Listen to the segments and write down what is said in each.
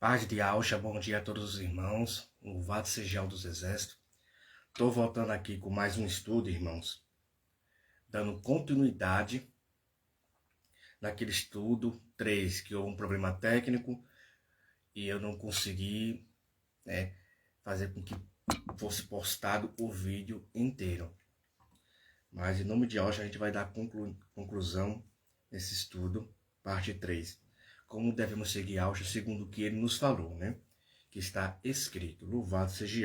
Paz de Alcha, bom dia a todos os irmãos, louvado seja o dos exércitos. Estou voltando aqui com mais um estudo, irmãos, dando continuidade naquele estudo 3, que houve um problema técnico e eu não consegui fazer com que fosse postado o vídeo inteiro. Mas em nome de Alcha a gente vai dar conclusão nesse estudo, parte 3. Como devemos seguir Alcha segundo o que ele nos falou, né? Que está escrito, louvado seja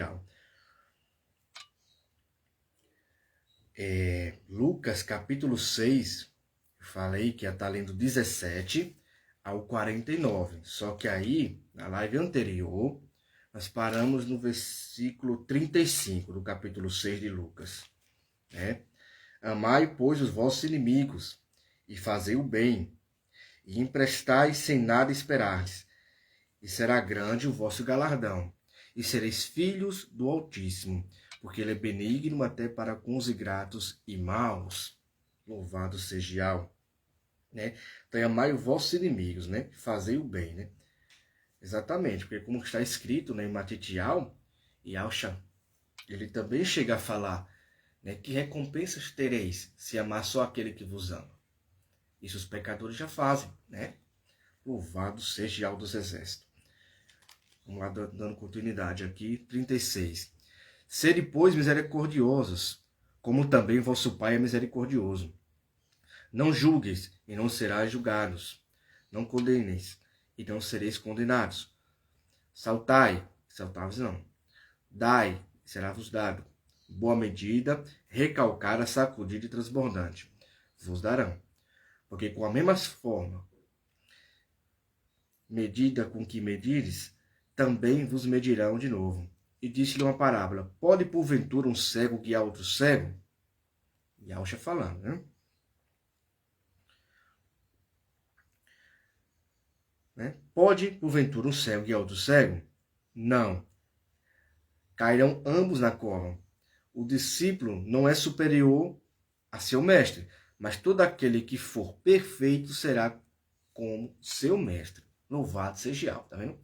Yahweh. Lucas capítulo 6, eu falei que ia estar lendo 17 ao 49. Só que aí, na live anterior, nós paramos no versículo 35 do capítulo 6 de Lucas. Né? Amai, pois, os vossos inimigos, e fazei o bem, e emprestai sem nada esperardes, e será grande o vosso galardão, e sereis filhos do Altíssimo, porque ele é benigno até para com os ingratos e maus. Louvado seja Yahweh. Né? Então, amai os vossos inimigos, né? Fazei o bem, né? Exatamente, porque como está escrito, né, em Matitial, e Alcha, ele também chega a falar, né, que recompensas tereis se amar só aquele que vos ama. Isso os pecadores já fazem, né? Louvado seja Yahweh dos exércitos. Vamos lá, dando continuidade aqui, 36. Sede, pois, misericordiosos, como também vosso Pai é misericordioso. Não julgueis, e não serás julgados. Não condeneis, e não sereis condenados. Saltai, saltai-vos não. Dai, e será-vos dado. Boa medida, recalcada, sacudida e transbordante. Vos darão. Porque com a mesma forma, medida com que medires, também vos medirão de novo. E disse-lhe uma parábola: pode porventura um cego guiar outro cego? E Alcha falando, né? Pode porventura um cego guiar outro cego? Não. Cairão ambos na cova. O discípulo não é superior a seu mestre, mas todo aquele que for perfeito será como seu mestre. Louvado seja Yahweh, tá vendo?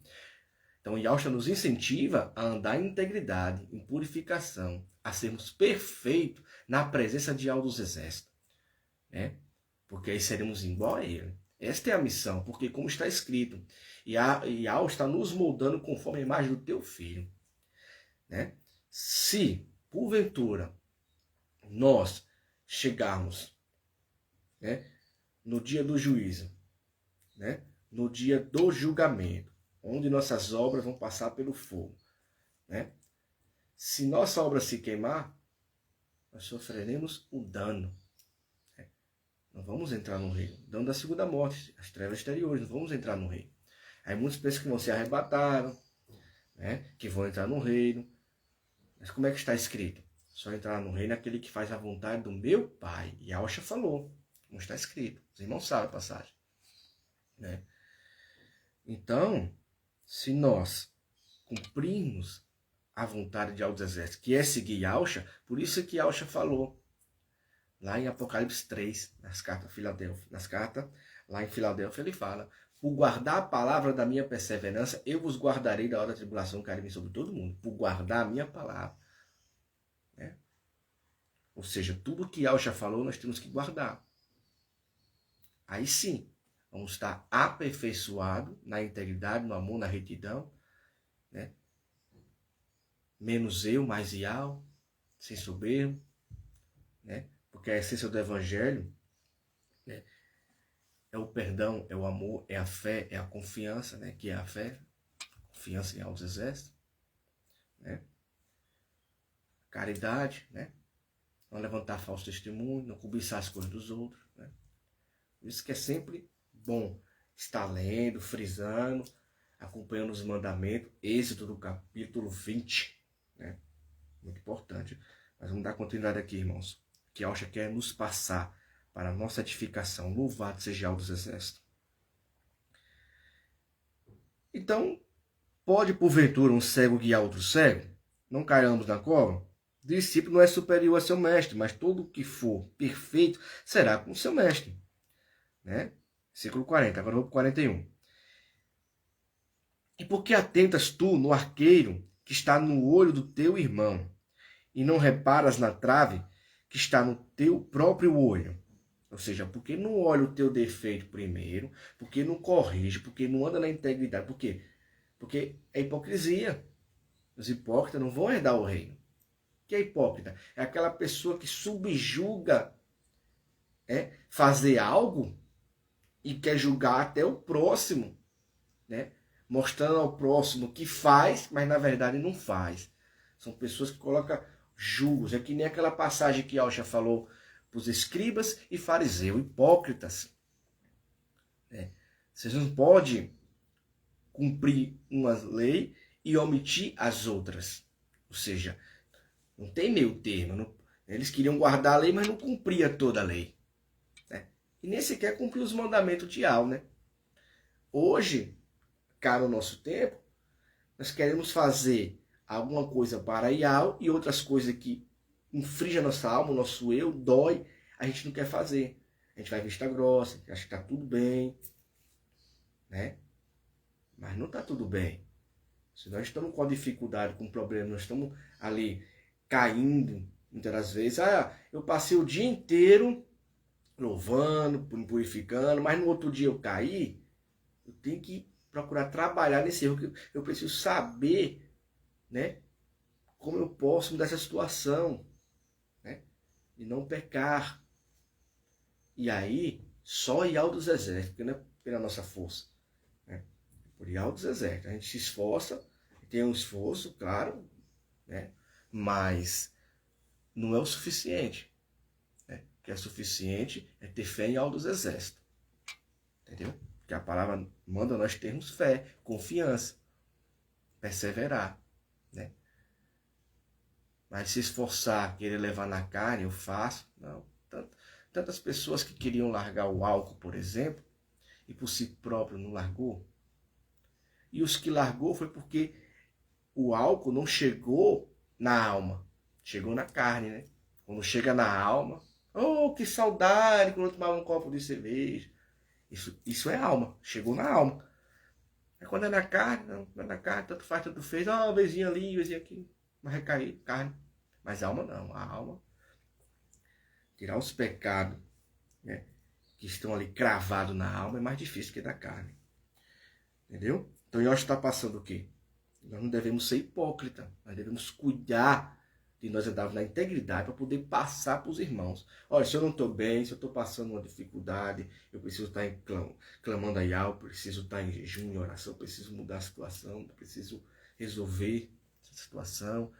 Então, Yahweh nos incentiva a andar em integridade, em purificação, a sermos perfeitos na presença de Yahweh dos exércitos. Né? Porque aí seremos igual a ele. Esta é a missão, porque como está escrito, Yahweh está nos moldando conforme a imagem do teu filho. Né? Se, porventura, nós chegarmos, né, no dia do juízo, né, no dia do julgamento, onde nossas obras vão passar pelo fogo, né? Se nossa obra se queimar, nós sofreremos o dano. Né? Não vamos entrar no reino. Dano da segunda morte, as trevas exteriores, não vamos entrar no reino. Aí muitos pensam que vão ser arrebatados, né? Que vão entrar no reino. Mas como é que está escrito? Só entrar no reino aquele que faz a vontade do meu Pai. E Alcha falou, como está escrito. Os irmãos sabem a passagem. Né? Então, se nós cumprirmos a vontade de Yahweh dos exércitos, que é seguir Alcha, por isso que Alcha falou, lá em Apocalipse 3, nas cartas a Filadélfia, lá em Filadélfia, ele fala: por guardar a palavra da minha perseverança, eu vos guardarei da hora da tribulação que cair sobre todo mundo. Por guardar a minha palavra. Né? Ou seja, tudo que Alcha falou, nós temos que guardar. Aí sim, vamos estar aperfeiçoados na integridade, no amor, na retidão. Né? Menos eu, mais Yahweh, sem soberbo. Né? Porque a essência do Evangelho, né, é o perdão, é o amor, é a fé, é a confiança, né, que é a fé, confiança em Yahweh dos exércitos. Né? Caridade, né? Não levantar falso testemunho, não cobiçar as coisas dos outros. Né? Por isso que é sempre bom estar lendo, frisando, acompanhando os mandamentos. Êxodo do capítulo 20. Né? Muito importante. Mas vamos dar continuidade aqui, irmãos. Que Alcha quer nos passar para a nossa edificação. Louvado seja o dos exércitos. Então, pode porventura um cego guiar outro cego? Não caiamos na cova? O discípulo não é superior a seu mestre, mas todo que for perfeito será como seu mestre. Né? Versículo 40, agora vou para o 41. E por que atentas tu no arqueiro que está no olho do teu irmão, e não reparas na trave que está no teu próprio olho? Ou seja, porque não olha o teu defeito primeiro, porque não corrige, porque não anda na integridade. Por quê? Porque é hipocrisia. Os hipócritas não vão herdar o reino. O que é hipócrita? É aquela pessoa que subjuga fazer algo e quer julgar até o próximo, né? Mostrando ao próximo que faz, mas na verdade não faz. São pessoas que colocam julgos. É que nem aquela passagem que Alcha falou para os escribas e fariseus, hipócritas. Vocês não podem cumprir uma lei e omitir as outras. Ou seja, não tem meio termo. Não, eles queriam guardar a lei, mas não cumpria toda a lei. Né? E nem sequer cumprir os mandamentos de Al, né? Hoje, cara, no nosso tempo, nós queremos fazer alguma coisa para Ial e outras coisas que infringem a nossa alma, o nosso eu, dói, a gente não quer fazer. A gente vai vista grossa, acha que está tudo bem, né? Mas não está tudo bem. Se nós estamos com dificuldade, com problema, nós estamos ali caindo, muitas das vezes, eu passei o dia inteiro louvando, me purificando, mas no outro dia eu caí, eu tenho que procurar trabalhar nesse erro. Eu preciso saber, né, como eu posso mudar essa situação, né, e não pecar. E aí, só Ial dos Exércitos, porque não é pela nossa força, né, por Ial dos Exércitos. A gente se esforça, tem um esforço, claro, né, mas não é o suficiente. Né? O que é suficiente é ter fé em Ial dos Exércitos. Entendeu? Porque a palavra manda nós termos fé, confiança, perseverar. Né? Mas se esforçar, querer levar na carne, eu faço. Não. Tantas pessoas que queriam largar o álcool, por exemplo, e por si próprio não largou. E os que largou foi porque o álcool não chegou na alma, chegou na carne, né? Quando chega na alma, oh, que saudade quando eu tomava um copo de cerveja. Isso é alma, chegou na alma. É quando é na carne, não é na carne, tanto faz, tanto fez, um beijinho ali, beijinho aqui, vai recair, carne. Mas a alma não, a alma, tirar os pecados, né, que estão ali cravados na alma é mais difícil que da carne. Entendeu? Então Yoshi está passando o quê? Nós não devemos ser hipócritas, nós devemos cuidar de nós andarmos na integridade para poder passar para os irmãos. Olha, se eu não estou bem, se eu estou passando uma dificuldade, eu preciso estar clamando a Ial, preciso estar em jejum, em oração, preciso mudar a situação, preciso resolver essa situação,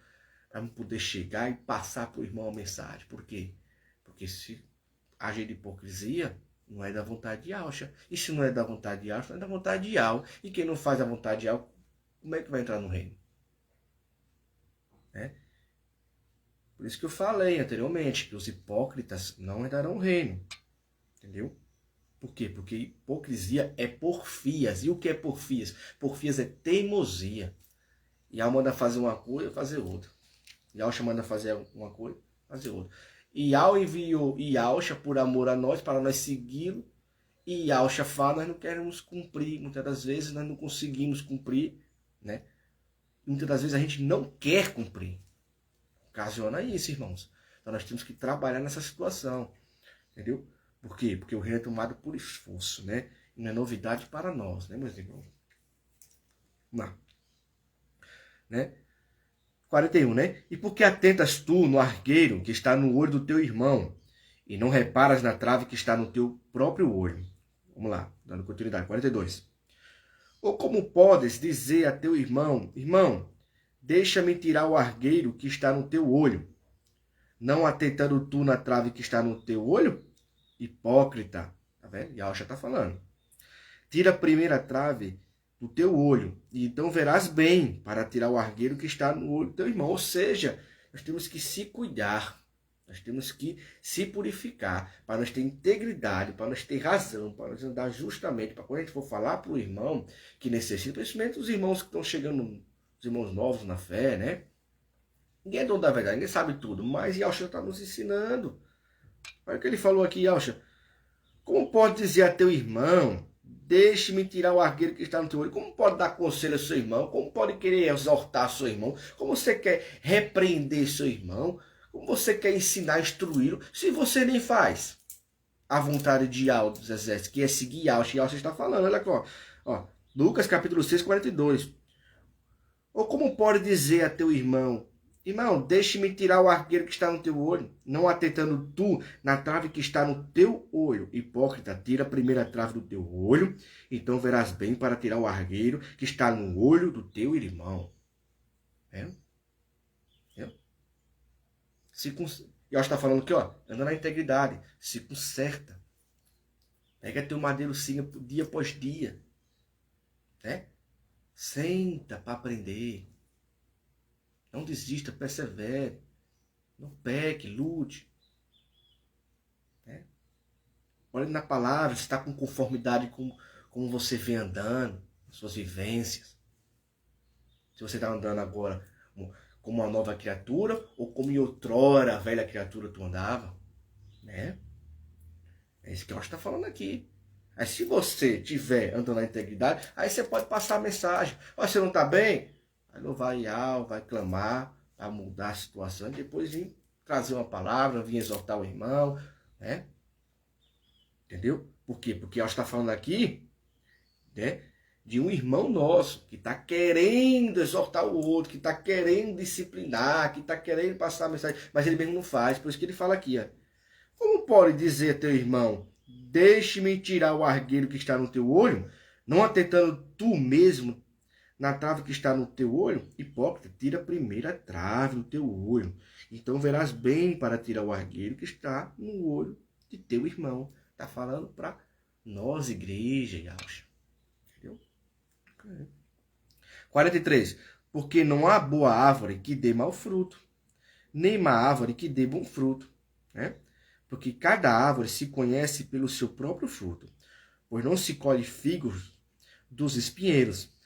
para poder chegar e passar para o irmão a mensagem. Por quê? Porque se agir de hipocrisia, não é da vontade de Alcha. E se não é da vontade de Alcha, não é da vontade de Al. E quem não faz a vontade de Al, como é que vai entrar no reino? Né? Por isso que eu falei anteriormente, que os hipócritas não herdarão o reino. Entendeu? Por quê? Porque hipocrisia é porfias. E o que é porfias? Porfias é teimosia. E Al manda fazer uma coisa, fazer outra. E Alcha manda fazer uma coisa, fazer outra. E Al enviou Yalcha por amor a nós, para nós segui-lo. E Yalcha fala, nós não queremos cumprir. Muitas das vezes nós não conseguimos cumprir, né? Muitas das vezes a gente não quer cumprir. Ocasiona isso, irmãos. Então nós temos que trabalhar nessa situação. Entendeu? Por quê? Porque o reino é tomado por esforço, né? E não é novidade para nós, né, meus irmãos? Não. Né? 41, né? E por que atentas tu no arqueiro que está no olho do teu irmão, e não reparas na trave que está no teu próprio olho? Vamos lá, dando continuidade. 42. Ou como podes dizer a teu irmão, irmão, deixa-me tirar o argueiro que está no teu olho, não atentando tu na trave que está no teu olho? Hipócrita. Tá vendo? Yalcha está falando. Tira a primeira trave do teu olho, e então verás bem para tirar o argueiro que está no olho do teu irmão. Ou seja, nós temos que se cuidar, nós temos que se purificar, para nós ter integridade, para nós ter razão, para nós andar justamente, para quando a gente for falar para o irmão que necessita, principalmente os irmãos que estão chegando, os irmãos novos na fé, né? Ninguém é dono da verdade, ninguém sabe tudo, mas Yalcha está nos ensinando. Olha o que ele falou aqui, Yalcha. Como pode dizer a teu irmão, deixe-me tirar o argueiro que está no teu olho. Como pode dar conselho ao seu irmão? Como pode querer exortar seu irmão? Como você quer repreender seu irmão? Como você quer ensinar, instruí-lo, se você nem faz a vontade de Yahweh dos exércitos, que é seguir Yahweh? Yahweh está falando, olha aqui, ó. Lucas capítulo 6, 42. Ou como pode dizer a teu irmão, irmão, deixe-me tirar o argueiro que está no teu olho, não atentando tu na trave que está no teu olho. Hipócrita, tira a primeira trave do teu olho, então verás bem para tirar o argueiro que está no olho do teu irmão. É? E está falando aqui, ó, anda na integridade, se conserta. Pega teu madeiro siga dia após dia. Né? Senta para aprender. Não desista, persevere. Não peque, lute. Né? Olhe na palavra, se está com conformidade com como você vem andando, suas vivências. Se você está andando agora como uma nova criatura ou como em outrora a velha criatura tu andava. Né? É isso que eu está falando aqui. Aí se você estiver andando na integridade, aí você pode passar a mensagem. Ó, você não está bem? Aí louvar Yahweh, vai clamar para mudar a situação e depois vir trazer uma palavra, vir exortar o irmão, né? Entendeu? Por quê? Porque ela está falando aqui, né, de um irmão nosso que está querendo exortar o outro, que está querendo disciplinar, que está querendo passar a mensagem, mas ele mesmo não faz. Por isso que ele fala aqui, ó. Como pode dizer teu irmão, deixe-me tirar o argueiro que está no teu olho, não atentando tu mesmo na trave que está no teu olho? Hipócrita, tira a primeira trave do teu olho. Então verás bem para tirar o argueiro que está no olho de teu irmão. Está falando para nós, igreja, Yaucha. Entendeu? 43. Porque não há boa árvore que dê mau fruto, nem má árvore que dê bom fruto. Né? Porque cada árvore se conhece pelo seu próprio fruto, pois não se colhe figos dos espinheiros,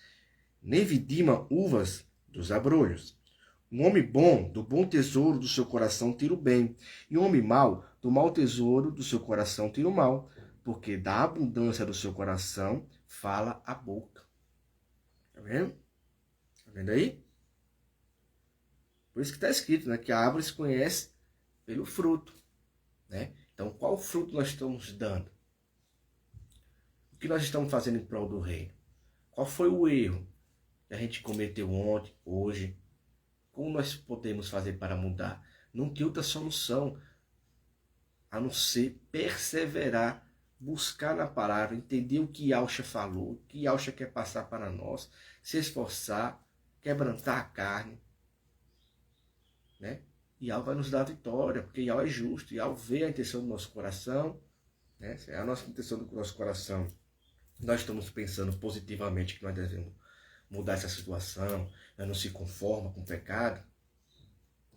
nem vidima uvas dos abrolhos. Um homem bom, do bom tesouro do seu coração tira o bem, e um homem mau, do mau tesouro do seu coração tira o mal, porque da abundância do seu coração fala a boca. Tá vendo? Tá vendo aí? Por isso que está escrito, né, que a árvore se conhece pelo fruto. Né? Então, qual fruto nós estamos dando? O que nós estamos fazendo em prol do reino? Qual foi o erro que a gente cometeu ontem, hoje? Como nós podemos fazer para mudar? Não tem outra solução a não ser perseverar, buscar na palavra, entender o que Yaucha falou, o que Yaucha quer passar para nós, se esforçar, quebrantar a carne, né? E Yahweh vai nos dar a vitória, porque Yahweh é justo, Yahweh vê a intenção do nosso coração, né? Se é a nossa intenção do nosso coração, nós estamos pensando positivamente que nós devemos mudar essa situação, nós não se conforma com o pecado,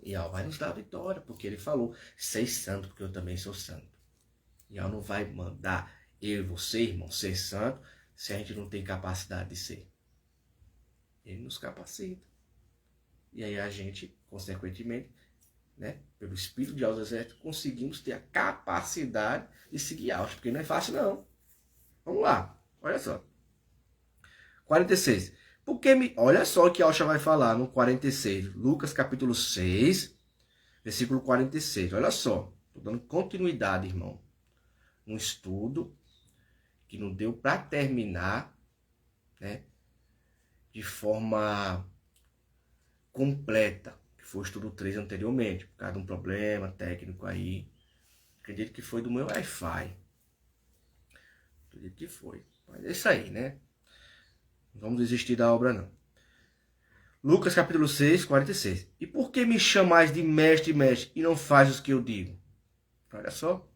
e Yahweh vai nos dar a vitória, porque ele falou, seis santo, porque eu também sou santo. E Yahweh não vai mandar eu e você, irmão, ser santo, se a gente não tem capacidade de ser. Ele nos capacita. E aí a gente, consequentemente, né, pelo Espírito de Yahweh, conseguimos ter a capacidade de seguir Yahweh, porque não é fácil não. Vamos lá, olha só. 46. Olha só o que Yahweh vai falar no 46. Lucas capítulo 6, versículo 46. Olha só, estou dando continuidade, irmão. Um estudo que não deu para terminar, né, de forma completa. Foi o estudo 3 anteriormente, por causa de um problema técnico aí. Acredito que foi do meu Wi-Fi. Acredito que foi. Mas é isso aí, né? Não vamos desistir da obra, não. Lucas capítulo 6, 46. E por que me chamais de mestre, mestre, e não faz o que eu digo? Olha só.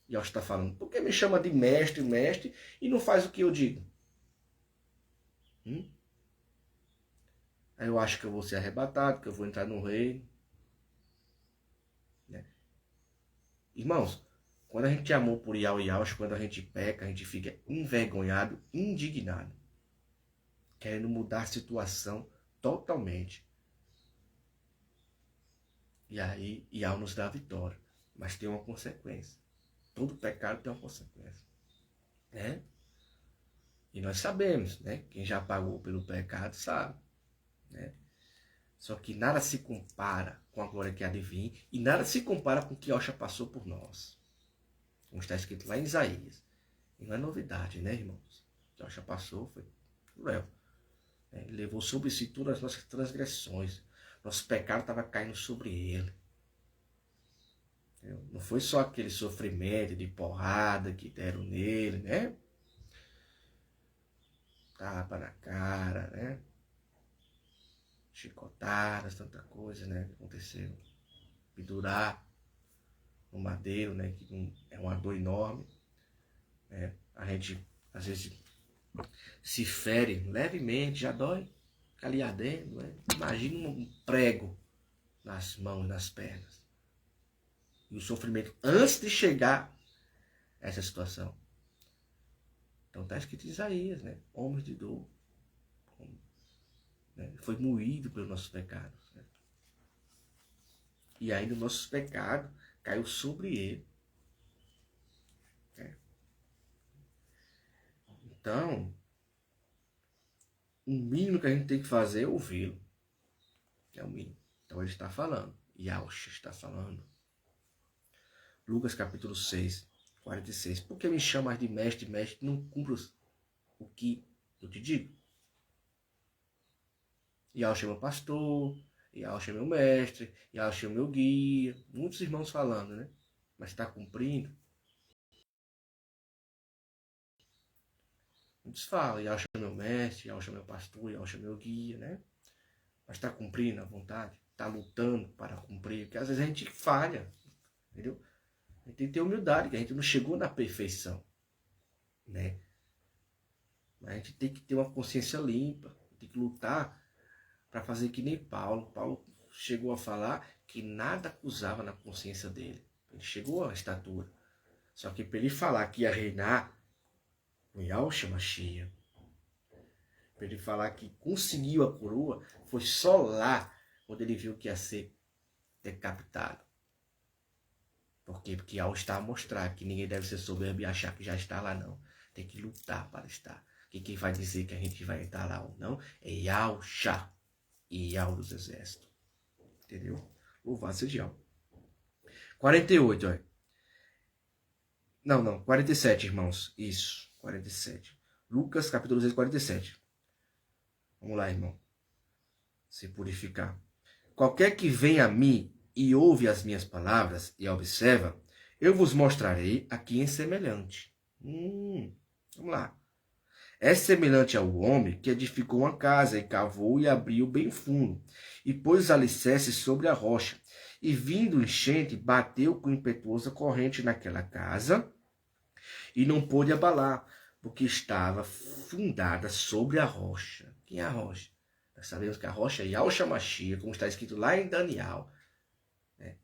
E ela está falando, por que me chama de mestre, mestre, e não faz o que eu digo? Aí eu acho que eu vou ser arrebatado, que eu vou entrar no reino. Né? Irmãos, quando a gente amou por Yahweh, quando a gente peca, a gente fica envergonhado, indignado. Querendo mudar a situação totalmente. E aí, Yahweh nos dá a vitória. Mas tem uma consequência. Todo pecado tem uma consequência. Né? E nós sabemos, né? Quem já pagou pelo pecado sabe, né? Só que nada se compara com a glória que há de vir e nada se compara com o que Yahshua passou por nós. Como está escrito lá em Isaías. E não é novidade, né, irmãos? O que Yahshua passou foi cruel. Ele levou sobre si todas as nossas transgressões. Nosso pecado estava caindo sobre ele. Entendeu? Não foi só aquele sofrimento de porrada que deram nele, né? Tapa na cara, né? Chicotadas, tanta coisa, né? Que aconteceu. Pendurar no madeiro, né? Que é uma dor enorme. Né? A gente, às vezes, se fere levemente, já dói. Fica ali ardendo, né? Imagina um prego nas mãos, nas pernas. E o sofrimento antes de chegar a essa situação. Então está escrito em Isaías, né? Homens de dor. Né? Foi moído pelos nossos pecados. Né? E ainda os nossos pecados caiu sobre ele. Né? Então, o mínimo que a gente tem que fazer é ouvi-lo. É o mínimo. Então ele está falando. Yahshua está falando. Lucas capítulo 6, 46. Por que me chamas de mestre, mestre, não cumpro o que eu te digo? Yahshua é meu pastor, Yahshua é meu mestre, Yahshua é meu guia. Muitos irmãos falando, né? Mas está cumprindo? Muitos falam, Yahshua é meu mestre, Yahshua é meu pastor, Yahshua é meu guia, né? Mas está cumprindo a vontade? Está lutando para cumprir? Porque às vezes a gente falha, entendeu? A gente tem que ter humildade, que a gente não chegou na perfeição, né? Mas a gente tem que ter uma consciência limpa, tem que lutar para fazer que nem Paulo. Paulo chegou a falar que nada acusava na consciência dele. Ele chegou à estatura. Só que para ele falar que ia reinar no Yahshua Mashiach, para ele falar que conseguiu a coroa, foi só lá quando ele viu que ia ser decapitado. Por quê? Porque Yahshua está a mostrar que ninguém deve ser soberbo e achar que já está lá, não. Tem que lutar para estar. Que quem vai dizer que a gente vai entrar lá ou não é Yahshua e Yahweh dos exércitos. Entendeu? Louvado seja Yahweh. 48, olha. Não, 47, irmãos. Isso, 47. Lucas, capítulo 6, 47. Vamos lá, irmão. Se purificar. Qualquer que vem a mim e ouve as minhas palavras e observa, eu vos mostrarei a quem é semelhante. Vamos lá. É semelhante ao homem que edificou uma casa e cavou e abriu bem fundo, e pôs os alicerces sobre a rocha. E vindo enchente, bateu com impetuosa corrente naquela casa, e não pôde abalar, porque estava fundada sobre a rocha. Quem é a rocha? Nós sabemos que a rocha é Yahshua Mashiach, como está escrito lá em Daniel. Né?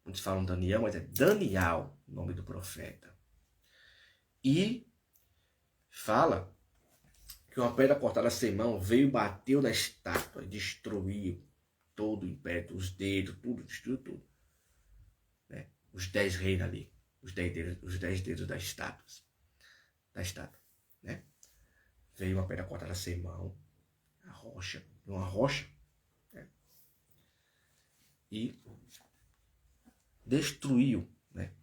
Muitos falam Daniel, mas é Daniel, o nome do profeta. E fala que uma pedra cortada sem mão veio e bateu na estátua e destruiu todo o império, os dedos, tudo, destruiu tudo. Né? Os 10 reis ali, os 10 dedos das estátuas. Da estátua. Né? Veio uma pedra cortada sem mão, a rocha, uma rocha, né? E destruiu, né,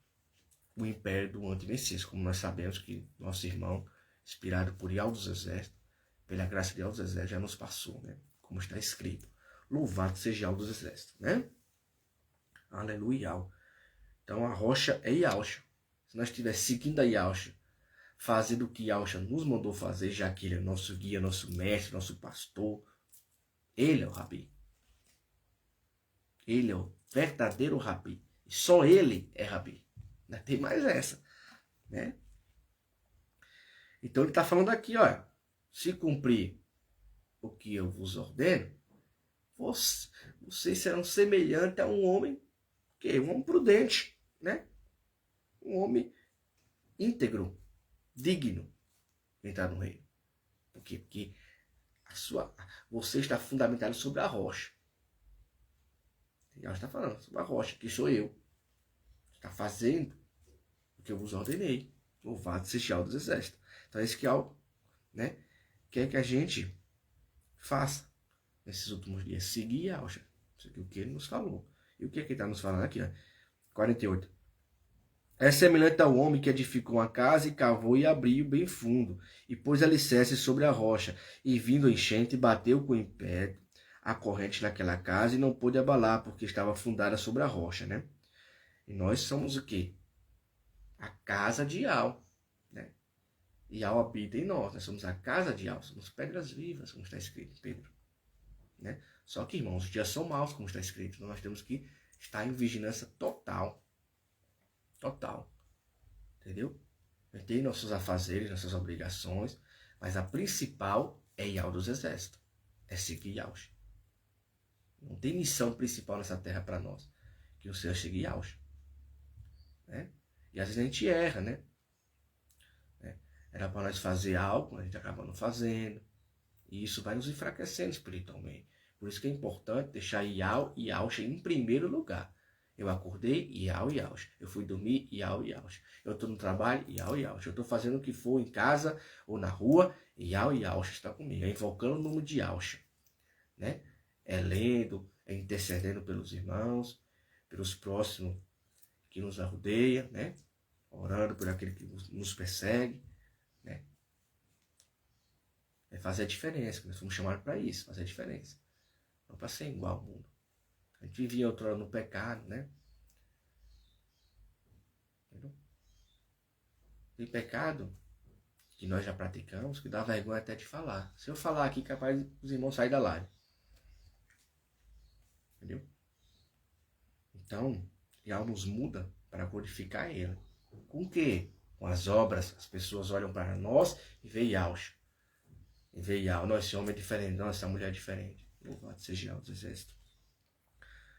o império do antimessias, como nós sabemos que nosso irmão, inspirado por Yahweh dos exércitos, pela graça de Yahweh dos exércitos, já nos passou, né? Como está escrito. Louvado seja Yahweh dos exércitos, né? Aleluia. Então a rocha é Yahshua. Se nós estivermos seguindo a Yahshua, fazendo o que Yahshua nos mandou fazer, já que ele é nosso guia, nosso mestre, nosso pastor, ele é o Rabi. Ele é o verdadeiro Rabi. E só ele é Rabi. Não tem mais essa, né? Então ele está falando aqui, olha, se cumprir o que eu vos ordeno, vocês serão semelhantes a um homem, um homem prudente, né? Um homem íntegro, digno de entrar no reino. Por quê? Porque você está fundamentado sobre a rocha. Ela está falando sobre a rocha, que sou eu. Está fazendo o que eu vos ordenei. Louvado seja o dos exércitos. Então esse que é né, quer que a gente faça nesses últimos dias. Seguir Yahshua. Isso aqui é o que ele nos falou. E o que é que ele está nos falando aqui? Ó? 48. É semelhante ao homem que edificou uma casa e cavou e abriu bem fundo, e pôs alicerce sobre a rocha, e vindo a enchente, bateu com império a corrente naquela casa e não pôde abalar, porque estava fundada sobre a rocha, né? E nós somos o quê? A casa de Yahweh, né? Yahweh habita em nós somos a casa de Yahweh, somos pedras vivas, como está escrito em Pedro, né? Só que, irmãos, os dias são maus, como está escrito, então nós temos que estar em vigilância total. Total. Entendeu? Tem nossos afazeres, nossas obrigações, mas a principal é Yahweh dos Exércitos. É seguir Yahweh. Não tem missão principal nessa terra para nós que o Senhor seguir Yahweh. Né? E às vezes a gente erra, né? Era para nós fazer algo, a gente acaba não fazendo. E isso vai nos enfraquecendo espiritualmente. Por isso que é importante deixar Yahweh e Yahweh em primeiro lugar. Eu acordei, Yahweh, Yahweh. Eu fui dormir, Yahweh, Yahweh. Eu estou no trabalho, Yahweh, Yahweh. Eu estou fazendo o que for em casa ou na rua, Yahweh, Yahweh está comigo. É invocando o nome de Yahweh. Né? É lendo, é intercedendo pelos irmãos, pelos próximos que nos rodeiam, né? Orando por aquele que nos persegue. Né? É fazer a diferença. Nós fomos chamados para isso, fazer a diferença. Não para ser igual ao mundo. A gente vivia outrora no pecado, né? Entendeu? Tem pecado que nós já praticamos que dá vergonha até de falar. Se eu falar aqui, capaz os irmãos saírem da live. Entendeu? Então, Yahweh nos muda para glorificar Ele. Com o quê? Com as obras. As pessoas olham para nós e veem Yahweh. E veem Yahweh. Nossa, esse homem é diferente. Nossa, essa mulher é diferente. Louvado seja Yahweh dos Exércitos.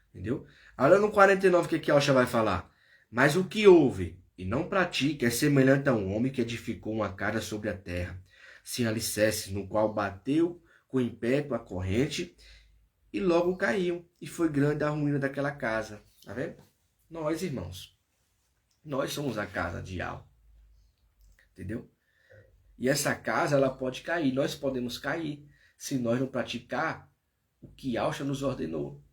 Entendeu? Olha no 49 o que Yahweh vai falar. Mas o que ouve e não pratica é semelhante a um homem que edificou uma casa sobre a terra, sem alicerces, no qual bateu com ímpeto a corrente e logo caiu. E foi grande a ruína daquela casa. Tá vendo? Nós, irmãos, nós somos a casa de Yahweh. Entendeu? E essa casa, ela pode cair. Nós podemos cair se nós não praticar o que Yahweh nos ordenou.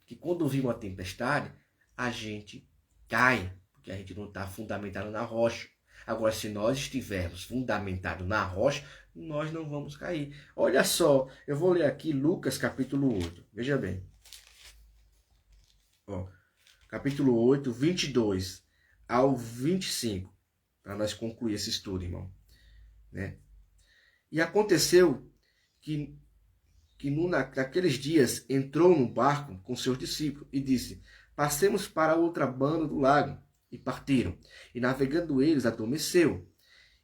Que quando vir uma tempestade, a gente cai, porque a gente não está fundamentado na rocha. Agora, se nós estivermos fundamentados na rocha, nós não vamos cair. Olha só, eu vou ler aqui Lucas capítulo 8. Veja bem. Ó, capítulo 8, 22 ao 25. Para nós concluir esse estudo, irmão. Né? E aconteceu que naqueles dias entrou no barco com seus discípulos e disse: passemos para outra banda do lago. E partiram. E navegando eles, adormeceu.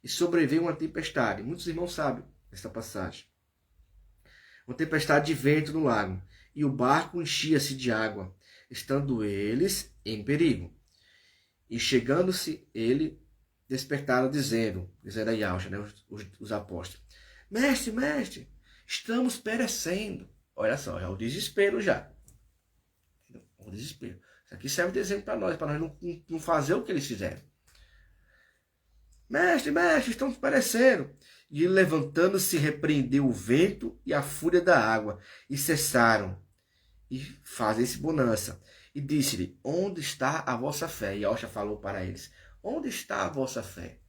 E sobreveio uma tempestade. Muitos irmãos sabem essa passagem. Uma tempestade de vento no lago. E o barco enchia-se de água, estando eles em perigo. E chegando-se ele, despertaram dizendo a Yahshua, né, os apóstolos: mestre, mestre, estamos perecendo. Olha só, é o desespero já. O desespero. Isso aqui serve de exemplo para nós não fazer o que eles fizeram. Mestre, mestre, estamos perecendo. E ele, levantando-se, repreendeu o vento e a fúria da água, e cessaram. E fazem-se bonança. E disse-lhe: onde está a vossa fé? E Yahshua falou para eles: onde está a vossa fé?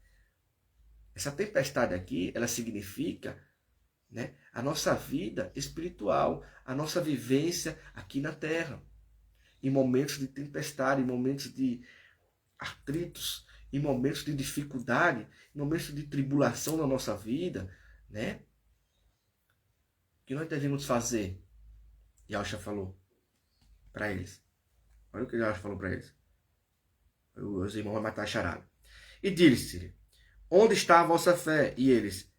Essa tempestade aqui, ela significa, né, a nossa vida espiritual, a nossa vivência aqui na terra. Em momentos de tempestade, em momentos de atritos, em momentos de dificuldade, em momentos de tribulação na nossa vida, né? O que nós devemos fazer? Yahshua falou para eles. Olha o que Yahshua falou para eles. Os irmãos vão matar a charada. E disse-lhe: onde está a vossa fé? E eles,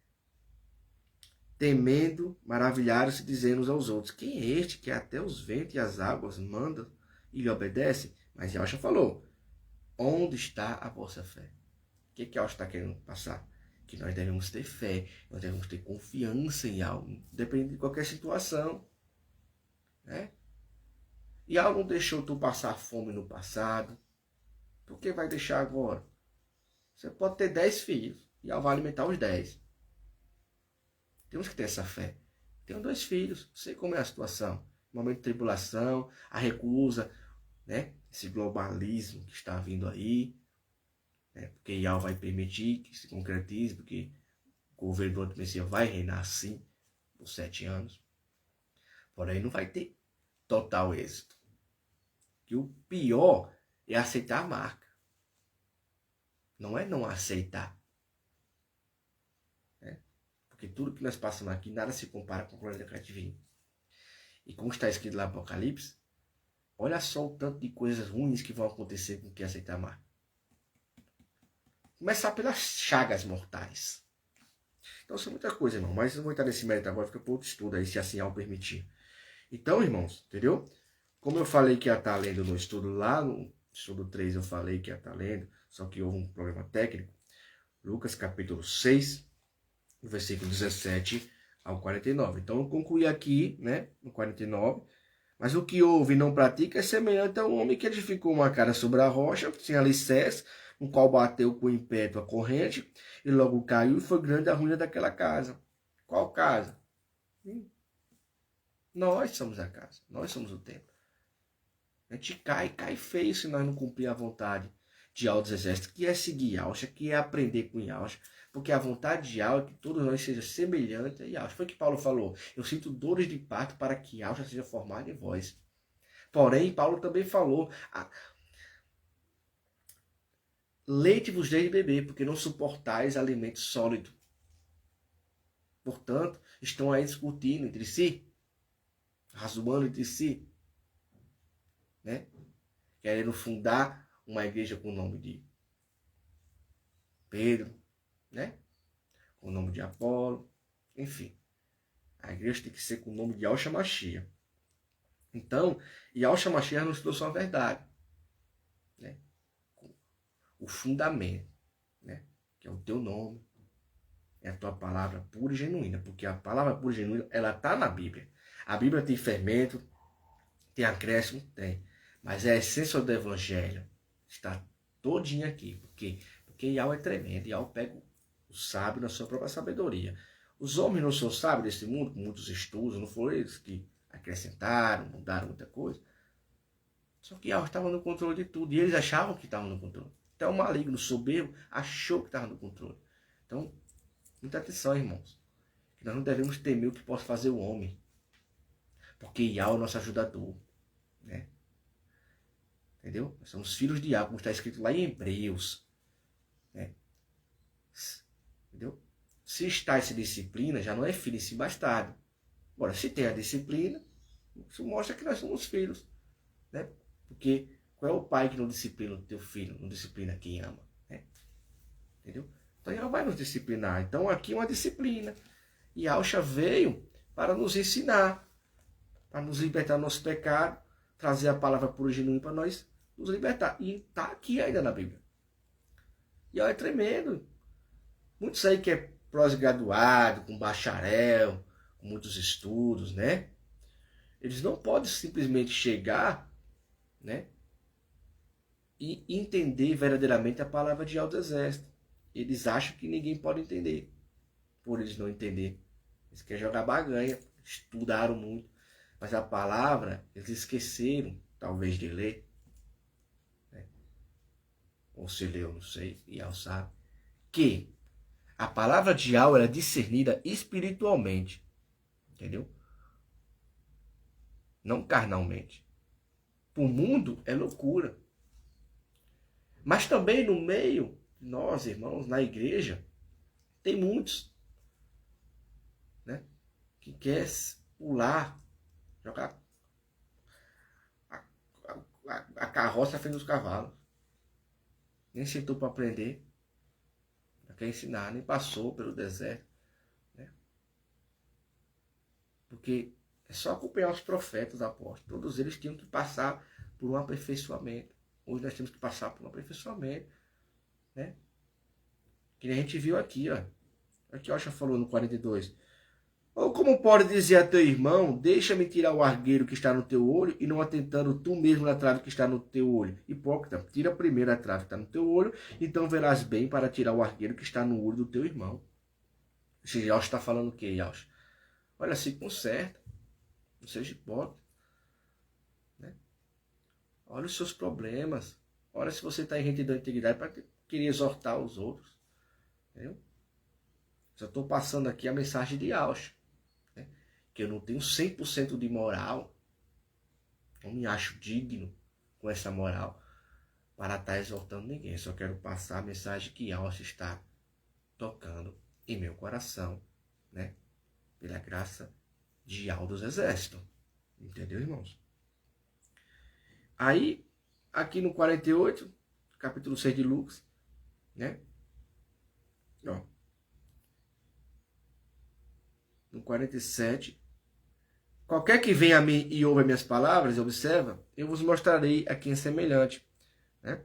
temendo, maravilharam-se, dizendo uns aos outros: quem é este que até os ventos e as águas manda e lhe obedece? Mas Yahshua falou: onde está a vossa fé? O que Yahshua está querendo passar? Que nós devemos ter fé, nós devemos ter confiança em algo, dependendo de qualquer situação. Né? E algo não deixou tu passar fome no passado, por que vai deixar agora? Você pode ter 10 filhos e ela vai alimentar os 10. Temos que ter essa fé. Tenho 2 filhos, sei como é a situação. Momento de tribulação, a recusa, né? Esse globalismo que está vindo aí, né? Porque Yahweh vai permitir que se concretize, porque o governo do Messias vai reinar assim por 7 anos. Porém, não vai ter total êxito. Que o pior é aceitar a marca. Não é não aceitar. Né? Porque tudo que nós passamos aqui, nada se compara com o plano decreto divino. E como está escrito lá no Apocalipse, olha só o tanto de coisas ruins que vão acontecer com quem aceitar a marca. Começar pelas chagas mortais. Então, são muita coisa, irmão. Mas não vou entrar nesse mérito agora, fica para outro estudo aí, se assim ao permitir. Então, irmãos, entendeu? Como eu falei que ia estar lendo no estudo lá, no estudo 3 eu falei que ia estar lendo, só que houve um problema técnico. Lucas capítulo 6, versículo 17 ao 49. Então eu concluí aqui, né, no 49. Mas o que ouve e não pratica é semelhante a um homem que edificou uma casa sobre a rocha, sem alicerce, no qual bateu com ímpeto a corrente, e logo caiu, e foi grande a ruína daquela casa. Qual casa? Nós somos a casa, nós somos o templo. A gente cai feio se nós não cumprir a vontade de Yahweh dos Exércitos, que é seguir Yahweh, que é aprender com Yahweh, porque a vontade de Yahweh é que todos nós sejamos semelhantes a Yahweh. Foi o que Paulo falou, eu sinto dores de parto para que Yahweh seja formado em vós. Porém, Paulo também falou, leite vos dei de beber, porque não suportais alimento sólido. Portanto, estão aí discutindo entre si, razoando entre si, né? Querendo fundar uma igreja com o nome de Pedro, né? Com o nome de Apolo, enfim. A igreja tem que ser com o nome de Yahshua Mashiach. Então, Yahshua Mashiach nos trouxe uma verdade, né? O fundamento, né? Que é o teu nome, é a tua palavra pura e genuína, porque a palavra pura e genuína, ela está na Bíblia. A Bíblia tem fermento, tem acréscimo, tem. Mas a essência do evangelho está todinha aqui. Porque Yahweh é tremendo. Yahweh pega o sábio na sua própria sabedoria. Os homens não são sábios desse mundo, com muitos estudos, não foram eles que acrescentaram, mudaram muita coisa. Só que Yahweh estava no controle de tudo. E eles achavam que estavam no controle. Até o maligno, soberbo, achou que estava no controle. Então, muita atenção, irmãos. Que nós não devemos temer o que possa fazer o homem. Porque Yahweh é o nosso ajudador. Né? Entendeu? Nós somos filhos de Yahweh, como está escrito lá em Hebreus. Né? Entendeu? Se está essa disciplina, já não é filho, sim bastardo. Agora, se tem a disciplina, isso mostra que nós somos filhos. Né? Porque qual é o pai que não disciplina o teu filho, não disciplina quem ama? Né? Entendeu? Então ela vai nos disciplinar. Então aqui é uma disciplina. E Yahshua veio para nos ensinar, para nos libertar do nosso pecado, trazer a palavra pura e genuína para nós nos libertar. E está aqui ainda na Bíblia. E é tremendo. Muitos aí que é pós-graduado, com bacharel, com muitos estudos, né? Eles não podem simplesmente chegar, né? E entender verdadeiramente a palavra de Yahweh do Exército. Eles acham que ninguém pode entender. Por eles não entender. Eles querem jogar baganha, estudaram muito. Mas a palavra, eles esqueceram, talvez, de ler. Né? Ou se leu, não sei, e Yahweh sabe. Que a palavra de Yahweh é discernida espiritualmente. Entendeu? Não carnalmente. Para o mundo é loucura. Mas também no meio, nós, irmãos, na igreja, tem muitos, né, que quer pular, jogar a carroça à frente dos cavalos. Nem sentou para aprender, não quer ensinar, nem passou pelo deserto. Né? Porque é só acompanhar os profetas, os apóstolos. Todos eles tinham que passar por um aperfeiçoamento. Hoje nós temos que passar por um aperfeiçoamento. Né? Que a gente viu aqui, ó. Aqui o Yahshua falou no 42. Ou como pode dizer a teu irmão, deixa-me tirar o argueiro que está no teu olho, e não atentando tu mesmo na trave que está no teu olho. Hipócrita, tira primeiro a trave que está no teu olho, então verás bem para tirar o argueiro que está no olho do teu irmão. Esse Yaush está falando o quê, Yaush? Olha, se conserta. Não seja hipócrita. Né? Olha os seus problemas. Olha se você está em retidão e integridade para querer exortar os outros. Entendeu? Só estou passando aqui a mensagem de Yaush. Né? Que eu não tenho 100% de moral. Não me acho digno com essa moral para estar exortando ninguém. Só quero passar a mensagem que Yaush está tocando em meu coração, né? Pela graça de Yahweh dos Exércitos. Entendeu, irmãos? Aí, aqui no 48, capítulo 6 de Lucas, né? Ó. No 47, qualquer que venha a mim e ouve minhas palavras, observa, eu vos mostrarei a quem é semelhante. Né?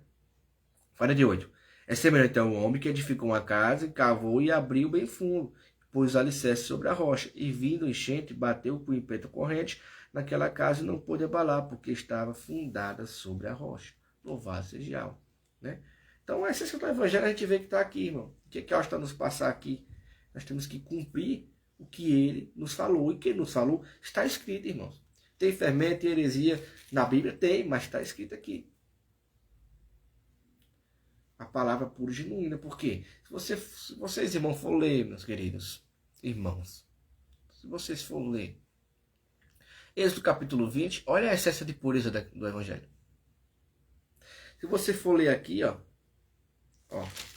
48. É semelhante a um homem que edificou uma casa, cavou e abriu bem fundo, pôs o alicerce sobre a rocha, e vindo enchente, bateu com ímpeto corrente naquela casa e não pôde abalar, porque estava fundada sobre a rocha. Louvado seja Yahweh. Né? Então, a essência do Evangelho a gente vê que está aqui, irmão. O que Yahweh está nos passar aqui? Nós temos que cumprir o que ele nos falou. E o que ele nos falou está escrito, irmãos. Tem fermento e heresia na Bíblia? Tem, mas está escrito aqui. A palavra pura e genuína. Por quê? Se vocês, irmãos, for ler, meus queridos irmãos, se vocês for ler Êxodo capítulo 20, olha a essência de pureza do Evangelho. Se você for ler aqui, ó,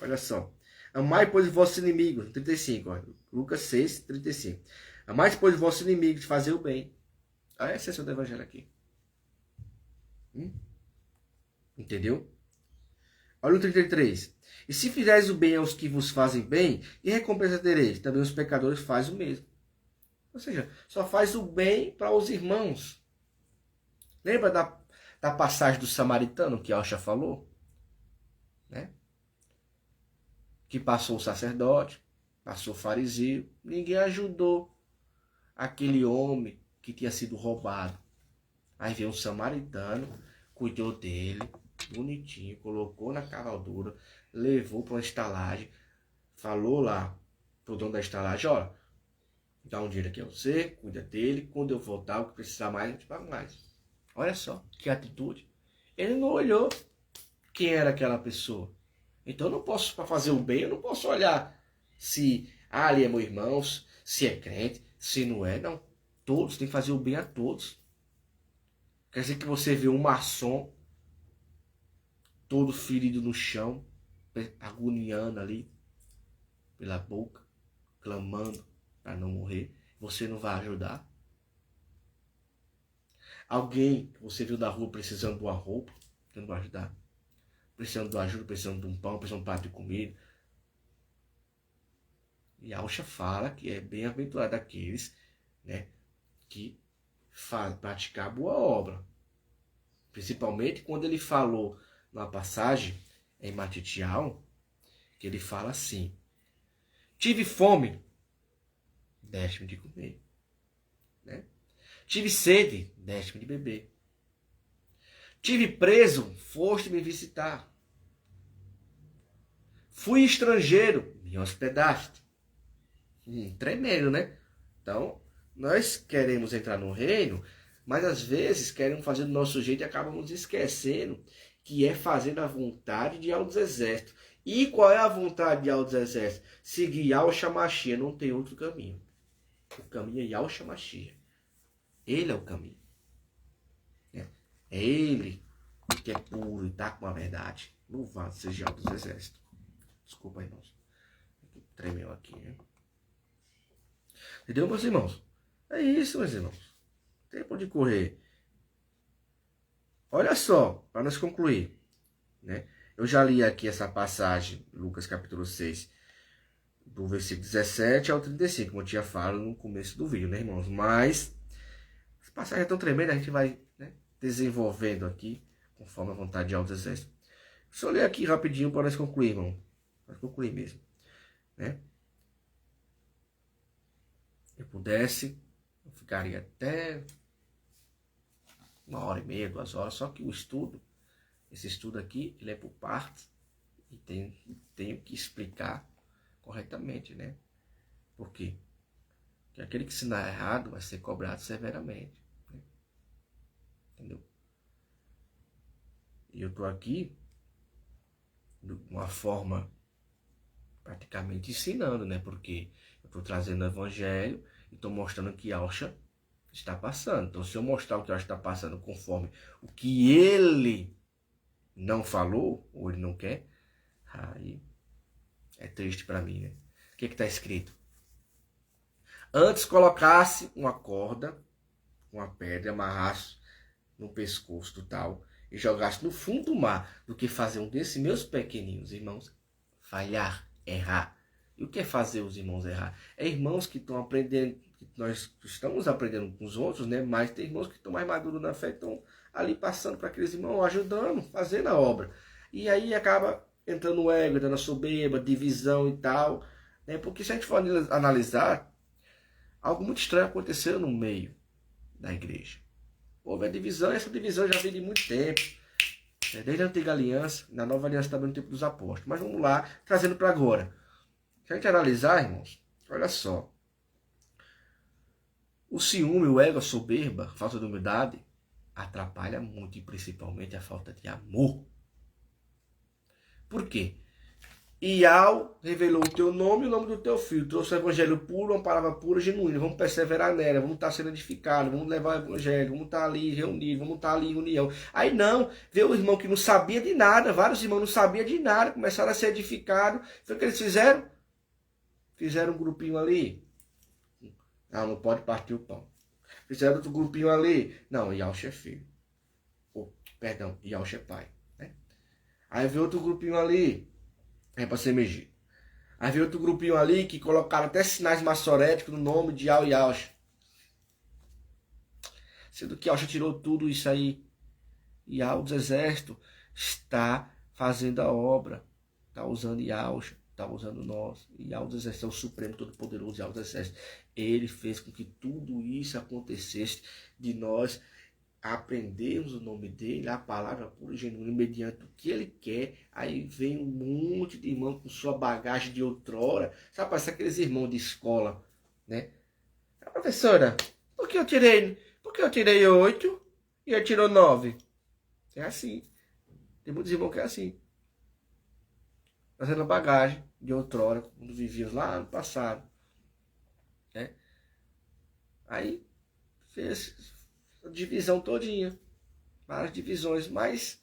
olha só. Amai, pois, os vossos inimigos. 35, ó, Lucas 6, 35. Amai, pois, os vossos inimigos, fazer o bem. Olha a essência do Evangelho aqui. Entendeu? Olha o 33. E se fizeres o bem aos que vos fazem bem, e recompensa tereis? Também os pecadores fazem o mesmo. Ou seja, só faz o bem para os irmãos. Lembra da passagem do samaritano que Alcha falou? Né? Que passou o sacerdote, passou o fariseu, ninguém ajudou aquele homem que tinha sido roubado. Aí veio um samaritano, cuidou dele, bonitinho, colocou na cavaldura, levou para uma estalagem, falou lá pro dono da estalagem, olha, dá um dinheiro aqui a você, cuida dele, quando eu voltar, o que precisar mais, eu te pago mais. Olha só, que atitude. Ele não olhou quem era aquela pessoa. Então eu não posso, para fazer o bem, eu não posso olhar se ali é meu irmão, se é crente, se não é, não. Todos, tem que fazer o bem a todos. Quer dizer que você vê um maçom todo ferido no chão, agoniando ali pela boca, clamando para não morrer, você não vai ajudar? Alguém que você viu na rua precisando de uma roupa, você não vai ajudar? Precisando de uma ajuda, precisando de um pão, precisando de um prato de comida. E Alcha fala que é bem-aventurado aqueles, né, que praticar a boa obra. Principalmente quando ele falou numa passagem em Matitial, que ele fala assim: tive fome, deste-me de comer. Né? Tive sede, deste-me de beber. Tive preso, foste me visitar. Fui estrangeiro, me hospedaste. Tremendo, né? Então, nós queremos entrar no reino, mas às vezes queremos fazer do nosso jeito e acabamos esquecendo que é fazendo a vontade de Yahweh dos Exércitos. E qual é a vontade de Yahweh dos Exércitos? Seguir Yahshua Mashiach, não tem outro caminho. O caminho é Yahshua Mashiach. Ele é o caminho. É ele que é puro e está com a verdade. Louvado seja Yahweh dos Exércitos. Desculpa, irmãos. Tremeu aqui, né? Entendeu, meus irmãos? É isso, meus irmãos. Tempo de correr. Olha só, para nós concluir, né? Eu já li aqui essa passagem, Lucas capítulo 6, do versículo 17 ao 35, como eu tinha falado no começo do vídeo, né, irmãos? Mas, essa passagem é tão tremenda, a gente vai, né, desenvolvendo aqui, conforme a vontade de Alto Exército. Só ler aqui rapidinho para nós concluir, irmão. Para concluir mesmo, né? Se eu pudesse, eu ficaria até 1h30, 2 horas, só que o estudo, esse estudo aqui, ele é por partes, e tenho que explicar corretamente, né? Por quê? Porque aquele que ensinar errado vai ser cobrado severamente. Né? Entendeu? E eu estou aqui de uma forma praticamente ensinando, né? Porque eu estou trazendo o evangelho e estou mostrando que Yahshua está passando. Então, se eu mostrar o que Yahshua está passando conforme o que ele não falou, ou ele não quer, aí é triste para mim, né? O que está escrito? Antes colocasse uma corda, uma pedra, amarrasse no pescoço do tal e jogasse no fundo do mar, do que fazer um desses meus pequeninos irmãos falhar, errar. E o que é fazer os irmãos errar? É irmãos que estão aprendendo, que nós estamos aprendendo com os outros, né? Mas tem irmãos que estão mais maduros na fé, estão ali passando para aqueles irmãos, ajudando, fazendo a obra. E aí acaba entrando o ego, entrando a soberba, divisão e tal. Né? Porque se a gente for analisar, algo muito estranho aconteceu no meio da igreja. Houve a divisão, e essa divisão já vem de muito tempo. Desde a antiga aliança, na nova aliança também no tempo dos apóstolos. Mas vamos lá, trazendo para agora. Se a gente analisar, irmãos, olha só. O ciúme, o ego, a soberba, a falta de humildade, atrapalha muito, e principalmente a falta de amor. Por quê? Ial revelou o teu nome e o nome do teu filho. Trouxe o evangelho puro, uma palavra pura, genuína. Vamos perseverar nela, vamos estar sendo edificados, vamos levar o evangelho, vamos estar ali reunidos, vamos estar ali em união. Aí não, veio o irmão que não sabia de nada, vários irmãos não sabiam de nada, começaram a ser edificados. Foi o que eles fizeram? Fizeram um grupinho ali. Não pode partir o pão. Fizeram outro grupinho ali. Não, Yahshua é filho. Perdão, Yahshua é pai. Né? Aí veio outro grupinho ali. É para ser megido. Aí veio outro grupinho ali que colocaram até sinais maçoréticos no nome de Yahweh Yahshua. Sendo que Yahshua tirou tudo isso aí. E Yahweh dos exércitos está fazendo a obra. Está usando Yahshua. Está usando nós. E Yahweh dos exércitos é o Supremo Todo-Poderoso Yahweh dos exércitos. Ele fez com que tudo isso acontecesse de nós aprendemos o nome dele, a palavra pura e genuína, mediante o que ele quer. Aí vem um monte de irmão com sua bagagem de outrora. Sabe, parece aqueles irmãos de escola, né? A professora, por que eu tirei 8 e ele tirou 9? É assim. Tem muitos irmãos que é assim. Fazendo bagagem de outrora, quando vivíamos lá no passado. Né? Aí fez divisão todinha, várias divisões, mas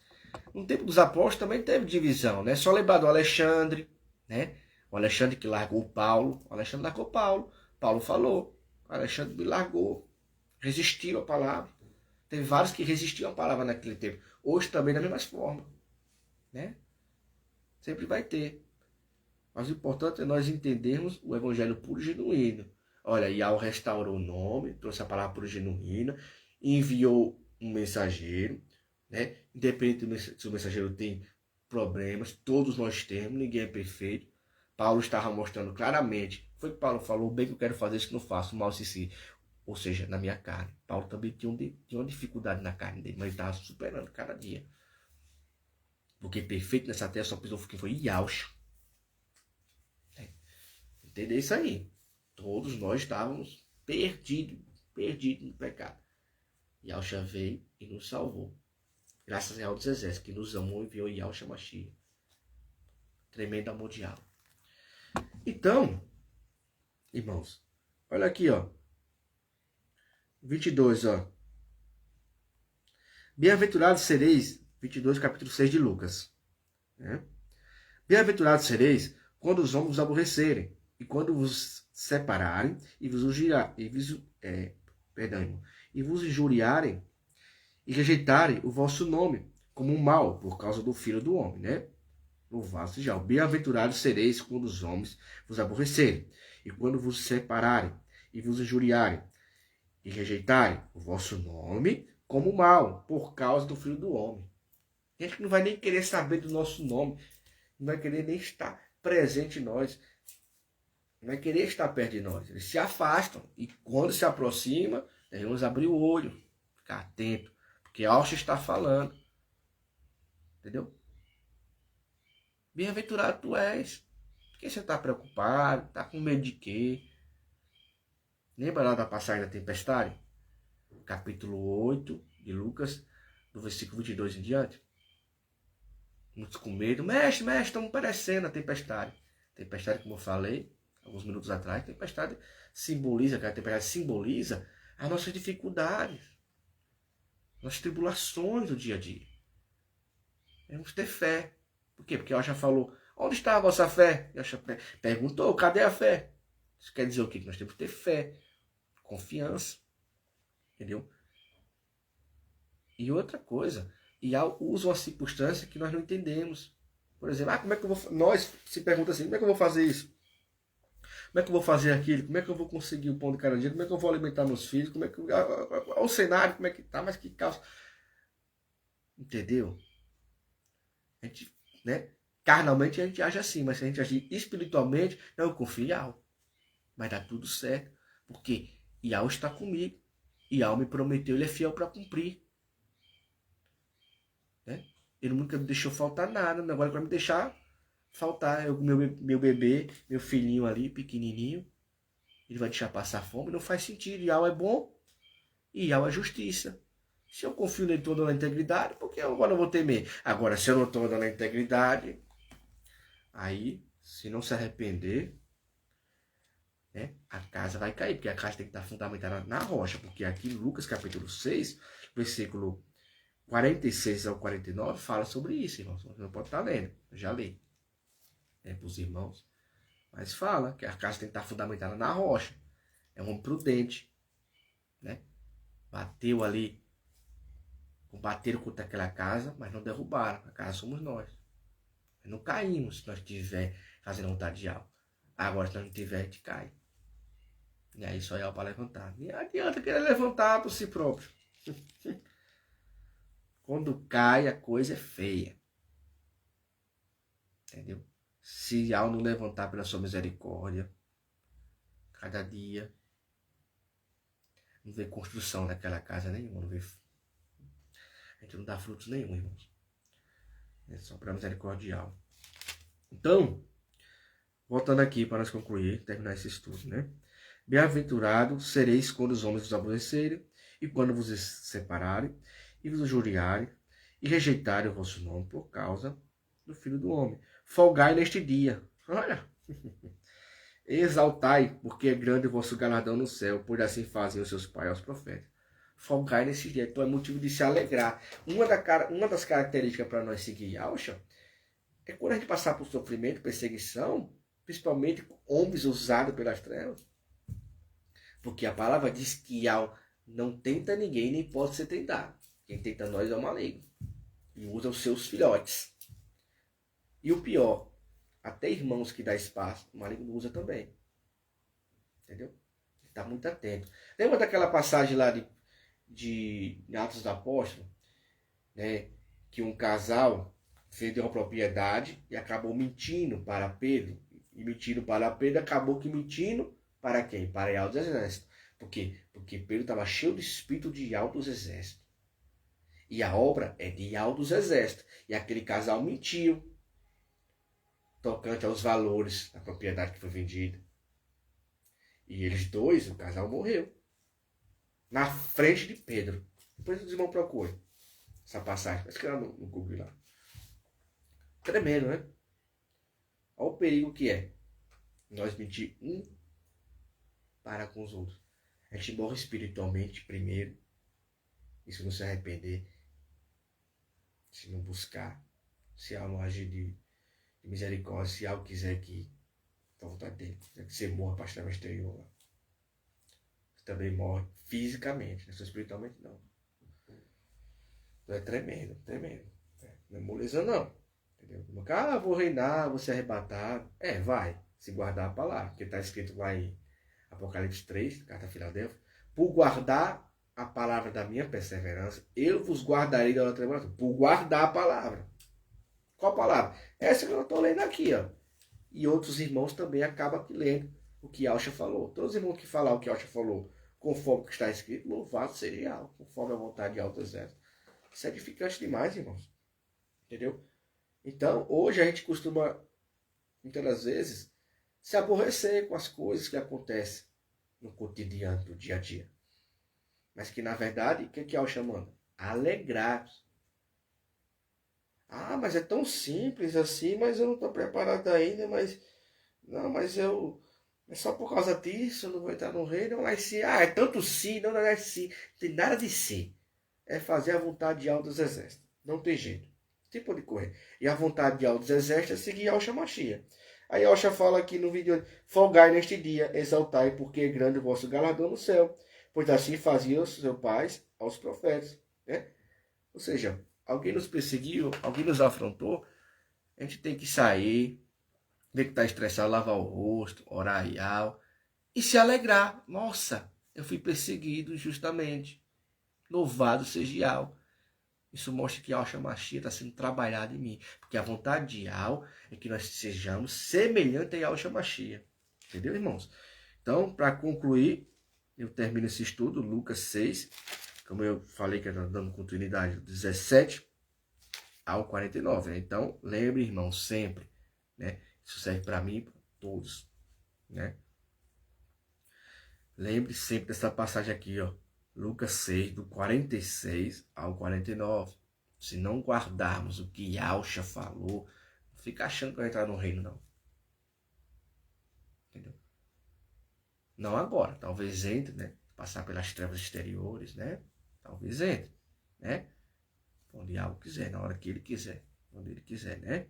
no tempo dos apóstolos também teve divisão, né? Só lembrar do Alexandre, né? O Alexandre que largou Paulo, o Alexandre largou Paulo, Paulo falou, o Alexandre me largou, resistiu à palavra. Teve vários que resistiam à palavra naquele tempo. Hoje também da mesma forma, né? Sempre vai ter. Mas o importante é nós entendermos o evangelho puro e genuíno. Olha, Yahweh restaurou o nome, trouxe a palavra pura e genuína, enviou um mensageiro, né? Independente se o mensageiro tem problemas, todos nós temos, ninguém é perfeito. Paulo estava mostrando claramente, foi que Paulo falou, bem que eu quero fazer isso que não faço, mal se si, ou seja, na minha carne. Paulo também tinha uma dificuldade na carne dele, mas ele estava superando cada dia. Porque perfeito nessa terra só pisou quem foi Yahshua. Entender isso aí? Todos nós estávamos perdidos no pecado. Yahshua veio e nos salvou. Graças ao dos exércitos, que nos amou e enviou Yahshua Mashiach. Tremendo amor de Yahweh. Então, irmãos, olha aqui, ó. 22, ó. Bem-aventurados sereis, 22, capítulo 6 de Lucas. Né? Bem-aventurados sereis quando os homens vos aborrecerem, e quando vos separarem, e vos injuriarem, e rejeitarem o vosso nome, como um mal, por causa do Filho do Homem, né? Louvado seja o bem-aventurados sereis quando os homens vos aborrecerem, e quando vos separarem, e vos injuriarem, e rejeitarem o vosso nome, como mal, por causa do Filho do Homem. Gente que não vai nem querer saber do nosso nome, não vai querer nem estar presente em nós, não vai querer estar perto de nós. Eles se afastam, e quando se aproxima, devemos abrir o olho, ficar atento, porque Yahshua está falando. Entendeu? Bem-aventurado tu és. Por que você está preocupado? Está com medo de quê? Lembra lá da passagem da tempestade? Capítulo 8 de Lucas, do versículo 22 em diante. Muitos com medo. Mestre, estamos perecendo a tempestade. Tempestade, como eu falei alguns minutos atrás, tempestade simboliza, aquela tempestade simboliza as nossas dificuldades, nossas tribulações do dia a dia. Temos que ter fé. Por quê? Porque ela já falou, onde está a vossa fé? Ela perguntou, cadê a fé? Isso quer dizer o quê? Que nós temos que ter fé, confiança. Entendeu? E outra coisa, e usa uma circunstância que nós não entendemos. Por exemplo, como é que eu vou... Nós se pergunta assim, como é que eu vou fazer isso? Como é que eu vou fazer aquilo? Como é que eu vou conseguir o pão de cada dia? Como é que eu vou alimentar meus filhos? Como é que... Olha o cenário, como é que tá, mas que calça. Entendeu? A gente, né? Carnalmente a gente age assim, mas se a gente agir espiritualmente, não, eu confio em Yahweh. Vai dar tudo certo. Porque Yahweh está comigo. Yahweh me prometeu, ele é fiel para cumprir. Né? Ele nunca me deixou faltar nada, agora ele vai me deixar faltar. Meu bebê, meu filhinho ali, pequenininho, ele vai deixar passar fome? Não faz sentido. Yahweh é bom e Yahweh é justiça. Se eu confio nele todo na integridade, por que eu agora não vou temer? Agora, se eu não estou dando a integridade, aí, se não se arrepender, né, a casa vai cair, porque a casa tem que estar fundamentada na rocha, porque aqui em Lucas capítulo 6, versículo 46 ao 49, fala sobre isso, irmãos. Você não pode estar lendo, eu já li. Para os irmãos. Mas fala que a casa tem que estar fundamentada na rocha. É um homem prudente. Né? Bateram contra aquela casa, mas não derrubaram. A casa somos nós. Não caímos se nós estiver fazendo vontade de algo. Agora, se nós não tiver, a gente cai. E aí só é para levantar. Nem adianta querer levantar por si próprio. Quando cai, a coisa é feia. Entendeu? Se ao não levantar pela sua misericórdia, cada dia, não vê construção naquela casa nenhuma, não vê... A gente não dá frutos nenhum, irmãos. É só para misericordial. Então, voltando aqui para nós concluir, terminar esse estudo, né? Bem-aventurado sereis quando os homens vos aborrecerem, e quando vos separarem, e vos injuriarem, e rejeitarem o vosso nome por causa do Filho do Homem. Folgai neste dia. Olha. Exaltai, porque é grande o vosso galardão no céu, pois assim fazem os seus pais aos profetas. Folgai nesse dia. Então é motivo de se alegrar. Uma das características para nós seguir Yahshua é quando a gente passar por sofrimento, perseguição, principalmente homens usados pelas trevas. Porque a palavra diz que Yahweh não tenta ninguém, nem pode ser tentado. Quem tenta nós é o maligno. E usa os seus filhotes. E o pior, até irmãos que dá espaço, o maligno usa também. Entendeu? Está muito atento. Lembra daquela passagem lá de Atos dos Apóstolos? Né? Que um casal vendeu uma propriedade e acabou mentindo para Pedro. E mentindo para Pedro, acabou que mentindo para quem? Para Yahweh dos Exércitos. Por quê? Porque Pedro estava cheio do espírito de Yahweh dos Exércitos. E a obra é de Yahweh dos Exércitos. E aquele casal mentiu tocante aos valores da propriedade que foi vendida. E eles dois, o casal morreu. Na frente de Pedro. Depois os irmãos procuram essa passagem. Mas que era no Google lá. Tremendo, né? Olha o perigo que é nós mentir um para com os outros. A gente morre espiritualmente primeiro. E se não se arrepender, se não buscar, se há não agir de misericórdia, se algo quiser que a vontade dele, quiser que você morra para a treva exterior lá. Você também morre fisicamente, né? Espiritualmente não. Então é tremendo, tremendo. Não é moleza não. Entendeu? Vou reinar, vou ser arrebatado. Vai, se guardar a palavra, porque está escrito lá em Apocalipse 3, carta a Filadélfia, por guardar a palavra da minha perseverança, eu vos guardarei da outra tribulação. Por guardar a palavra. Qual palavra? Essa que eu estou lendo aqui, ó. E outros irmãos também acabam aqui lendo o que Yahshua falou. Todos os irmãos que falar o que Yahshua falou, conforme o que está escrito, louvado seja Yahweh, conforme a vontade de Yahweh do Exército. Isso é edificante demais, irmãos. Entendeu? Então, hoje a gente costuma, muitas das vezes, se aborrecer com as coisas que acontecem. no cotidiano do dia a dia. Mas que, na verdade, o que Yahushua manda? Alegrar-vos. Ah, mas é tão simples assim, mas eu não estou preparado ainda, mas... Não, mas eu... É só por causa disso, eu não vou entrar no reino, mas se... Ah, é tanto sim, não é sim. Não tem nada de sim. É fazer a vontade de Aldo dos Exércitos. Não tem jeito. Tipo de correr. E a vontade de Aldo dos Exércitos é seguir Yahushua Mashiach. Aí Yahushua fala aqui no vídeo: folgai neste dia, exaltai, porque é grande o vosso galardão no céu. Pois assim faziam os seus pais aos profetas. Né? Ou seja, alguém nos perseguiu, alguém nos afrontou, a gente tem que sair, tem que estar estressado, lavar o rosto, orar e se alegrar. Nossa, eu fui perseguido injustamente. Louvado seja Yahweh. Isso mostra que Yahushua Mashiach está sendo trabalhado em mim. Porque a vontade de Yahweh é que nós sejamos semelhantes a Yahushua Mashiach. Entendeu, irmãos? Então, para concluir, eu termino esse estudo, Lucas 6, como eu falei que era dando continuidade, 17 ao 49. Né? Então, lembre, irmãos, sempre. Né? Isso serve para mim e para todos. Né? Lembre sempre dessa passagem aqui, ó. Lucas 6, do 46 ao 49. Se não guardarmos o que Yahushua falou, não fica achando que vai entrar no reino, não. Entendeu? Não agora. Talvez entre, né? Passar pelas trevas exteriores, né? Talvez entre, né? Onde Yahweh quiser, na hora que ele quiser. Onde ele quiser, né?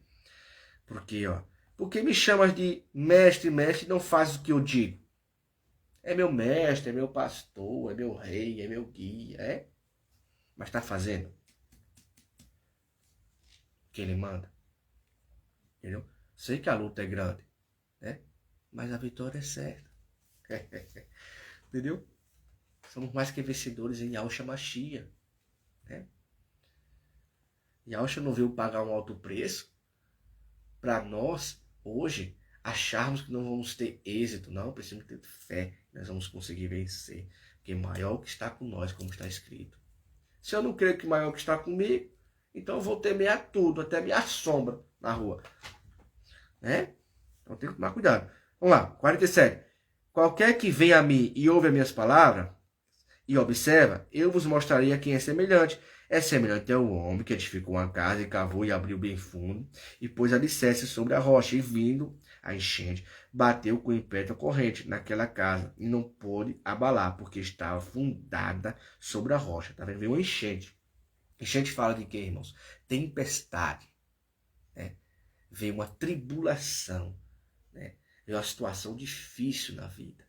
Porque, ó. Porque me chamas de mestre, mestre, e não faz o que eu digo. É meu mestre, é meu pastor, é meu rei, é meu guia, é? Mas está fazendo o que ele manda. Entendeu? Sei que a luta é grande, né? Mas a vitória é certa. Entendeu? Somos mais que vencedores em Yahushua Mashiach. Né? Yahushua não veio pagar um alto preço para nós, hoje, acharmos que não vamos ter êxito. Não, precisamos ter fé. Nós vamos conseguir vencer. Porque maior o que está com nós, como está escrito. Se eu não creio que maior o que está comigo, então eu vou temer tudo, até minha sombra na rua. Né? Então tem que tomar cuidado. Vamos lá, 47. Qualquer que venha a mim e ouve as minhas palavras e observa, eu vos mostrarei a quem é semelhante. É semelhante ao homem que edificou uma casa e cavou e abriu bem fundo e pôs alicerce sobre a rocha e vindo a enchente, bateu com ímpeto a corrente naquela casa e não pôde abalar porque estava fundada sobre a rocha. Tá vendo? Veio uma enchente. Enchente fala de quê, irmãos? Tempestade. Né? Veio uma tribulação. Né? Veio uma situação difícil na vida.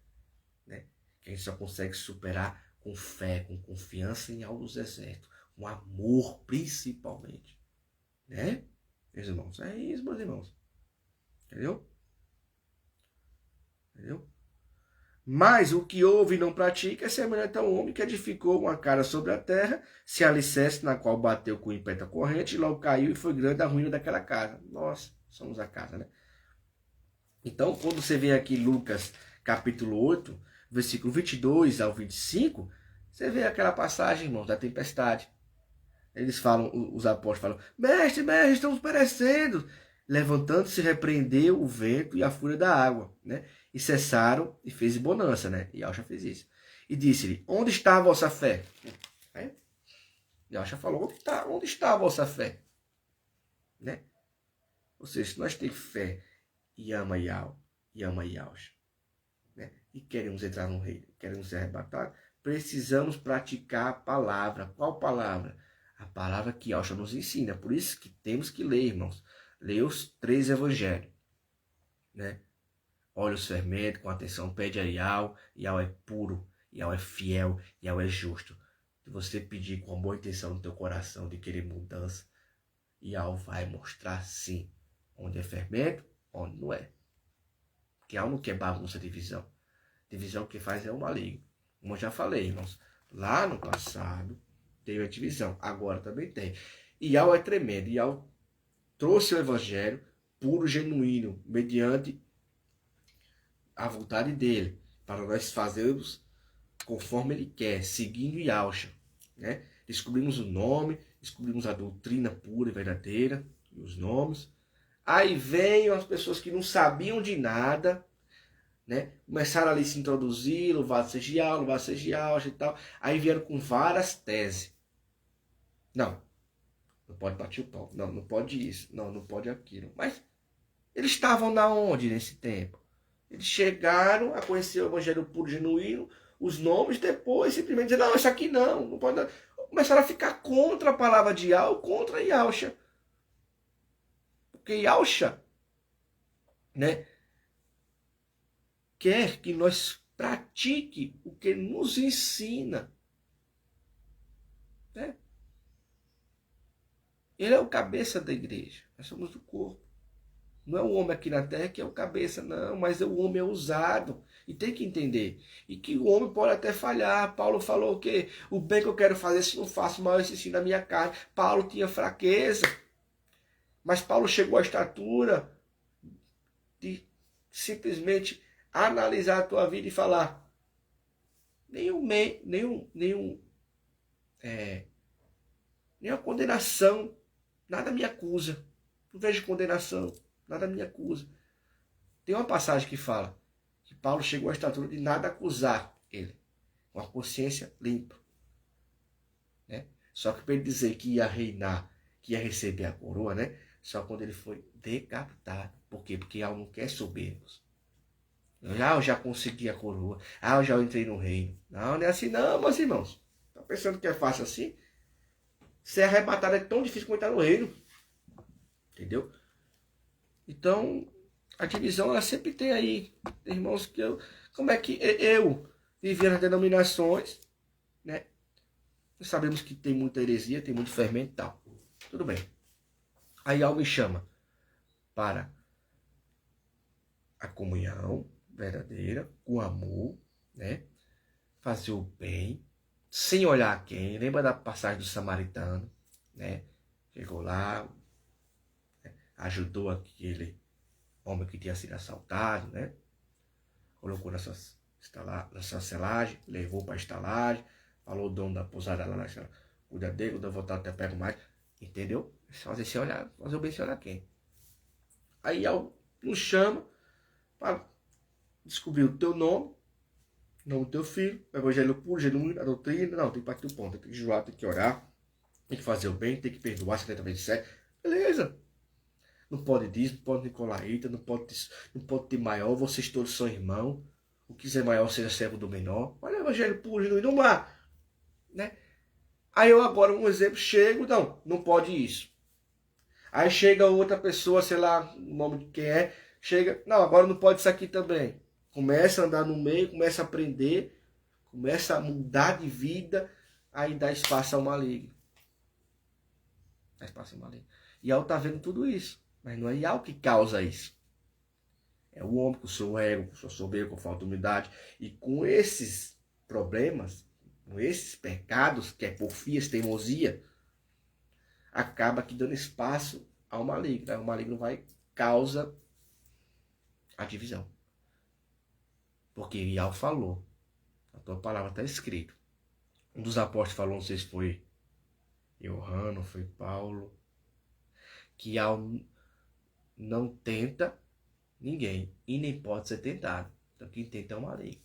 Né? Que a gente só consegue superar com fé, com confiança em algo dos exércitos, com amor principalmente. Né? Meus irmãos, é isso, meus irmãos. Entendeu? Entendeu? Mas o que ouve e não pratica é semelhante ao homem que edificou uma casa sobre a terra, se alicerce na qual bateu com ímpeto a corrente, e logo caiu e foi grande a ruína daquela casa. Nós somos a casa, né? Então, quando você vê aqui Lucas capítulo 8, versículo 22 ao 25, você vê aquela passagem, irmãos, da tempestade. Eles falam, os apóstolos falam: mestre, mestre, estamos perecendo. Levantando-se, repreendeu o vento e a fúria da água, né? E cessaram e fez bonança, né? E Yahushua fez isso. E disse-lhe: onde está a vossa fé? É? Yahushua falou: onde está a vossa fé? Né? Ou seja, se nós temos fé e ama Yahweh, e ama Yahushua, né? E queremos entrar no reino, queremos ser arrebatados, precisamos praticar a palavra. Qual palavra? A palavra que Yahushua nos ensina. Por isso que temos que ler, irmãos. Ler os 3 evangelhos. Né? Olha os fermentos com atenção. Pede a Yahweh. Yahweh é puro. Yahweh é fiel. Yahweh é justo. Se você pedir com boa intenção no teu coração de querer mudança, Yahweh vai mostrar sim. Onde é fermento, onde não é. Porque Yahweh não quer bagunça, divisão. Divisão que faz é o maligno. Como eu já falei, irmãos. Lá no passado teve a divisão, agora também tem. E Yahweh é tremendo. Yahweh trouxe o evangelho puro, genuíno, mediante a vontade dele, para nós fazermos conforme ele quer, seguindo Yahushua. Né? Descobrimos o nome, descobrimos a doutrina pura e verdadeira, os nomes. Aí vêm as pessoas que não sabiam de nada, né? Começaram ali a se introduzir, louvado seja e tal. Aí vieram com várias teses. Não, não pode partir o pau. Não, não pode isso. Não, não pode aquilo. Mas eles estavam na onde nesse tempo? Eles chegaram a conhecer o evangelho puro, genuíno, os nomes, depois simplesmente dizer, não, isso aqui não, não pode dar. Começaram a ficar contra a palavra de Yahweh, contra Yahusha. Porque Yahusha, né, quer que nós pratique o que nos ensina. Né? Ele é o cabeça da igreja. Nós somos o corpo. Não é o homem aqui na terra que é o cabeça, não. Mas o homem é usado. E tem que entender. E que o homem pode até falhar. Paulo falou o quê? O bem que eu quero fazer, se não faço, mal esse ensino da minha carne. Paulo tinha fraqueza. Mas Paulo chegou à estatura de simplesmente analisar a tua vida e falar: nenhuma condenação, nada me acusa. Não vejo condenação, nada me acusa. Tem uma passagem que fala que Paulo chegou à estatura de nada acusar ele, com a consciência limpa. Né? Só que para ele dizer que ia reinar, que ia receber a coroa, né? Só quando ele foi decapitado. Por quê? Porque Yahweh não quer soberbos. Eu já consegui a coroa. Eu já entrei no reino. Não, não é assim não, meus irmãos. Tá pensando que é fácil assim? Ser arrebatado é tão difícil como entrar no reino. Entendeu? Então, a divisão ela sempre tem aí. Irmãos, que como é que eu vivi nas denominações, né? Nós sabemos que tem muita heresia, tem muito fermento e tal. Tudo bem. Aí algo me chama para a comunhão verdadeira, com amor, né? Fazer o bem, sem olhar a quem. Lembra da passagem do samaritano, né? Chegou lá, né? Ajudou aquele homem que tinha sido assaltado, né? Colocou na sua selagem, levou para a estalagem, falou o dono da pousada lá, cuida dele, quando eu voltar até pego mais, entendeu? Fazer sem olhar, fazer o bem sem olhar quem. Aí nos chama para descobrir o teu nome do teu filho, o evangelho puro, genuíno, a doutrina. Não, tem que partir do ponto, tem que jejuar, tem que orar, tem que fazer o bem, tem que perdoar 70 vezes 7. Beleza. Não pode disso, não pode nicolaíta, não pode ter maior, vocês todos são irmãos. O que quiser maior seja servo do menor. Olha o evangelho puro, genuíno, não há. Né? Aí eu agora, um exemplo, chego, não pode isso. Aí chega outra pessoa, sei lá, o nome de quem é, chega, não, agora não pode isso aqui também. Começa a andar no meio, começa a aprender, começa a mudar de vida, aí dá espaço ao maligno. Dá espaço ao maligno. E Yahweh está vendo tudo isso, mas não é Yahweh que causa isso. É o homem com o seu ego, com sua soberba, com falta de humildade. E com esses problemas, com esses pecados, que é porfias, teimosia, acaba aqui dando espaço ao maligno. Aí o maligno vai causa a divisão. Porque Yahweh falou, a tua palavra está escrito. Um dos apóstolos falou, não sei se foi Johanna, foi Paulo, que Yahweh não tenta ninguém e nem pode ser tentado. Então quem tenta é o maligno.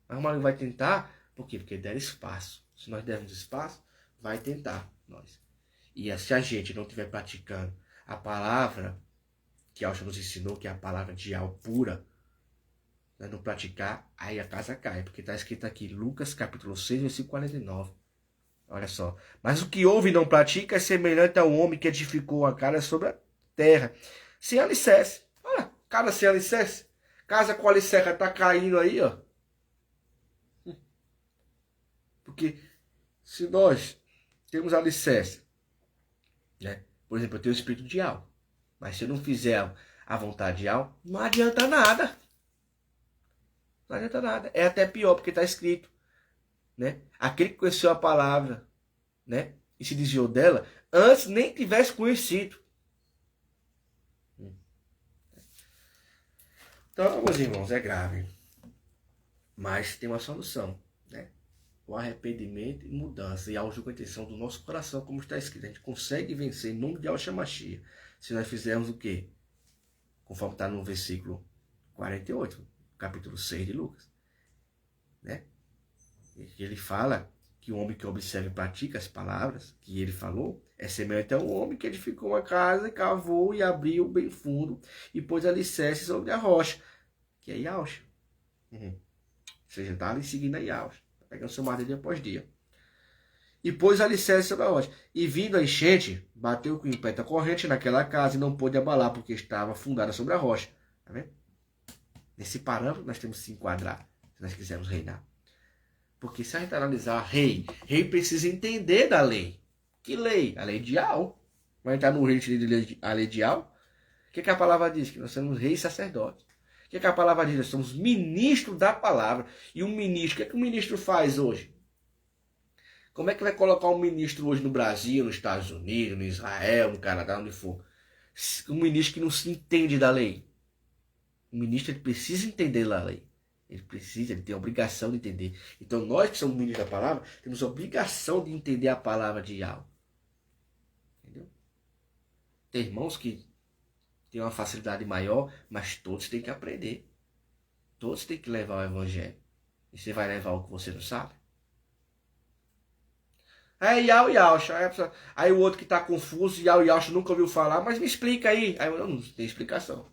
Mas o maligno vai tentar, por quê? Porque der espaço. Se nós dermos espaço, vai tentar nós. E se a gente não estiver praticando a palavra que Yahweh nos ensinou, que é a palavra de Yahweh pura, nós não praticar, aí a casa cai. Porque está escrito aqui, Lucas capítulo 6, versículo 49. Olha só. Mas o que ouve e não pratica é semelhante ao homem que edificou a casa sobre a terra, sem alicerce. Olha, casa sem alicerce. Casa com alicerce está caindo aí, ó. Porque se nós temos alicerce, né? Por exemplo, eu tenho o espírito de Yahweh, mas se eu não fizer a vontade de Yahweh, não adianta nada. Não adianta nada. É até pior, porque está escrito, né? Aquele que conheceu a palavra, né? E se desviou dela, antes nem tivesse conhecido. Então, meus irmãos, é grave. Mas tem uma solução, né? O arrependimento e mudança. E a com a intenção do nosso coração, como está escrito. A gente consegue vencer em nome de Yahshua Mashiach. Se nós fizermos o quê? Conforme está no versículo 48. capítulo 6 de Lucas. Né? Ele fala que o homem que observa e pratica as palavras que ele falou é semelhante a um homem que edificou uma casa, cavou e abriu bem fundo e pôs alicerce sobre a rocha, que é Yaush. Ou seja, está ali seguindo a Yaush, pegando seu marido dia após dia. E pôs alicerce sobre a rocha. E vindo a enchente, bateu com o ímpeto a corrente naquela casa e não pôde abalar, porque estava fundada sobre a rocha. Tá vendo? Nesse parâmetro nós temos que se enquadrar, se nós quisermos reinar. Porque se a gente analisar rei precisa entender da lei. Que lei? A lei de Al. Vai entrar no reino de a lei de Al. O que a palavra diz? Que nós somos reis e sacerdotes. O que a palavra diz? Nós somos ministros da palavra. E um ministro, o que o ministro faz hoje? Como é que vai colocar um ministro hoje no Brasil, nos Estados Unidos, no Israel, no Canadá, onde for? Um ministro que não se entende da lei. O ministro ele precisa entender da lei. Ele tem a obrigação de entender. Então nós que somos ministros da palavra, temos a obrigação de entender a palavra de Yahweh. Entendeu? Tem irmãos que têm uma facilidade maior, mas todos têm que aprender. Todos têm que levar o evangelho. E você vai levar o que você não sabe? Aí o outro que está confuso, Yahweh nunca ouviu falar, mas me explica aí. Aí eu não tem explicação.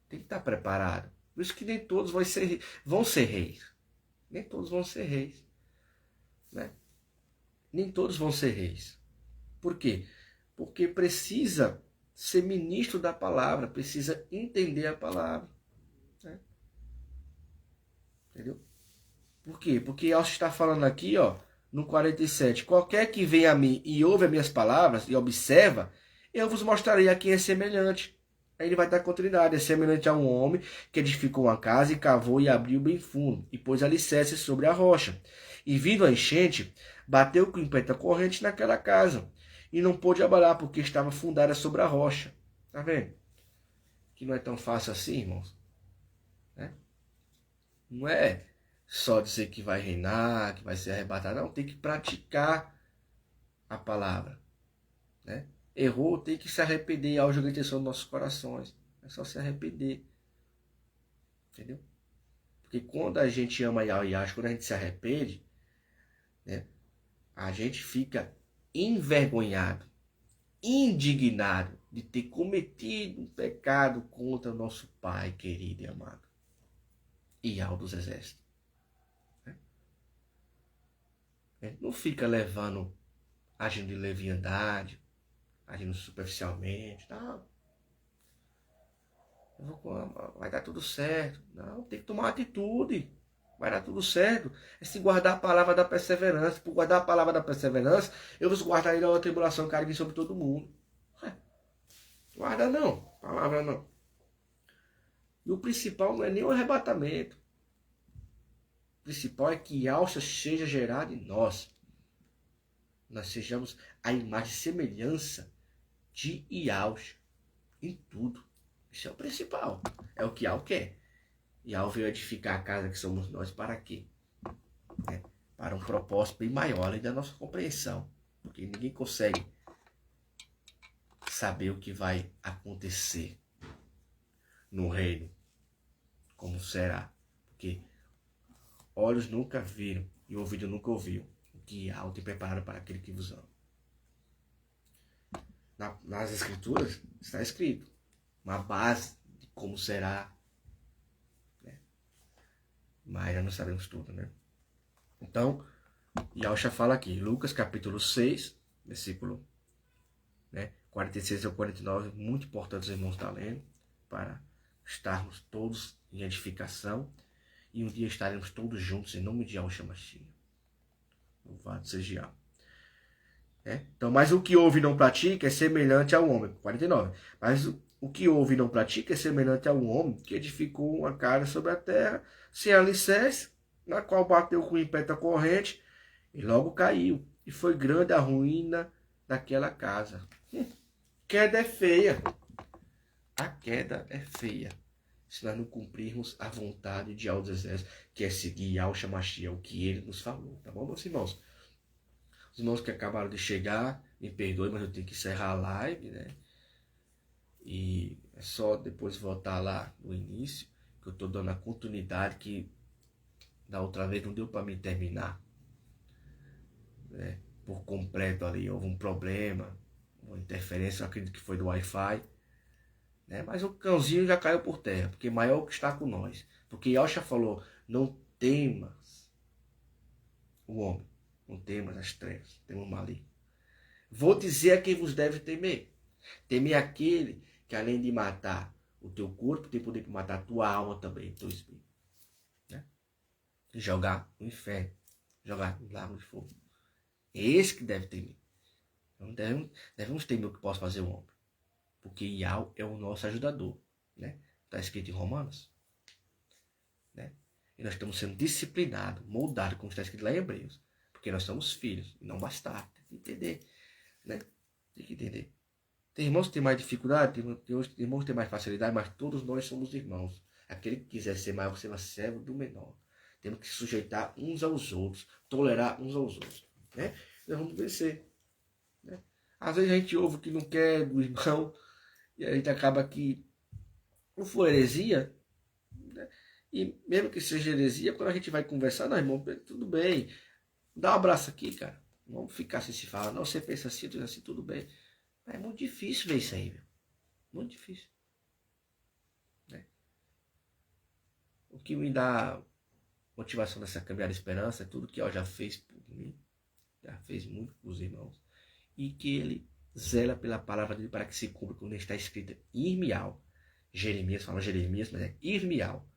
Tem que estar preparado. Por isso que nem todos vão ser reis. Nem todos vão ser reis. Né? Nem todos vão ser reis. Por quê? Porque precisa ser ministro da palavra, precisa entender a palavra. Né? Entendeu? Por quê? Porque Elcio está falando aqui, ó, no 47, qualquer que vem a mim e ouve as minhas palavras e observa, eu vos mostrarei a quem é semelhante. Aí ele vai dar continuidade, é semelhante a um homem que edificou uma casa e cavou e abriu bem fundo, e pôs alicerces sobre a rocha. E vindo a enchente, bateu com ímpeto a corrente naquela casa, e não pôde abalar, porque estava fundada sobre a rocha. Tá vendo? Que não é tão fácil assim, irmãos. Né? Não é só dizer que vai reinar, que vai ser arrebatado. Não, tem que praticar a palavra. Né? Errou, tem que se arrepender. Ao jogo de intenção dos nossos corações. É só se arrepender. Entendeu? Porque quando a gente ama Yahweh, quando a gente se arrepende, né, a gente fica envergonhado, indignado de ter cometido um pecado contra o nosso Pai querido e amado. Yahweh dos exércitos. Não fica levando, agindo de leviandade, agindo superficialmente. Não. Vai dar tudo certo. Não, tem que tomar uma atitude. Vai dar tudo certo. É se guardar a palavra da perseverança. Por guardar a palavra da perseverança, eu vos guardarei da tribulação que há de vir sobre todo mundo. Guarda não. Palavra não. E o principal não é nem o arrebatamento. O principal é que Yahweh seja gerado em nós. Nós sejamos a imagem e semelhança de Yahweh em tudo. Isso é o principal. É o que Yahweh quer. Yahweh veio edificar a casa que somos nós para quê? Para um propósito bem maior além da nossa compreensão. Porque ninguém consegue saber o que vai acontecer no reino. Como será. Porque olhos nunca viram e ouvido nunca ouviu o que Yahweh tem preparado para aquele que vos ama. Nas escrituras está escrito uma base de como será, né? Mas já não sabemos tudo, né? Então, Yahweh fala aqui, Lucas capítulo 6, versículo, né, 46 ao 49, muito importante os irmãos estar lendo, para estarmos todos em edificação e um dia estaremos todos juntos em nome de Yahweh Mashiach. Louvado seja Yahweh. Então, mas o que ouve e não pratica é semelhante ao homem. 49. Mas o que ouve e não pratica é semelhante ao homem que edificou uma casa sobre a terra, sem alicerce, na qual bateu com ímpeto a corrente e logo caiu. E foi grande a ruína daquela casa. Queda é feia. A queda é feia. Se nós não cumprirmos a vontade de Yahweh dos exércitos, que é seguir Yahweh Mashiach, o que ele nos falou. Tá bom, meus irmãos? Os irmãos que acabaram de chegar, me perdoem, mas eu tenho que encerrar a live, né? E É só depois voltar lá no início, que eu estou dando a continuidade que da outra vez não deu para mim terminar, né? Por completo ali, houve um problema, uma interferência, eu acredito que foi do Wi-Fi, né? Mas o cãozinho já caiu por terra, porque maior é o que está com nós. Porque Yahshua falou, não temas o homem, não temas as trevas, temas o maligno. Vou dizer a quem vos deve temer. Temer aquele que além de matar o teu corpo, tem poder para matar a tua alma também, o teu espírito. Né? E jogar no inferno, jogar no lago de fogo. É esse que deve temer. Não devemos temer o que possa fazer o homem. Porque Yahweh é o nosso ajudador. Né? Está escrito em Romanos. Né? E nós estamos sendo disciplinados, moldados, como está escrito lá em Hebreus. Porque nós somos filhos, e não bastar. Tem que entender. Né? Tem que entender. Tem irmãos que têm mais dificuldade, tem irmãos que têm mais facilidade, mas todos nós somos irmãos. Aquele que quiser ser maior, será servo do menor. Temos que sujeitar uns aos outros, tolerar uns aos outros. Né? Nós vamos vencer. Né? Às vezes a gente ouve o que não quer do irmão, e a gente acaba que não for heresia, né? E mesmo que seja heresia, quando a gente vai conversar, não, irmão, tudo bem, dá um abraço aqui, cara. Vamos ficar assim se fala, não, você pensa assim, tu pensa assim, tudo bem. É muito difícil ver isso aí, meu. Muito difícil. Né? O que me dá motivação nessa caminhada de esperança é tudo que ele já fez por mim, já fez muito por os irmãos, e que ele zela pela palavra dele para que se cumpra, quando está escrito Irmial. Jeremias fala Jeremias, mas é Irmial.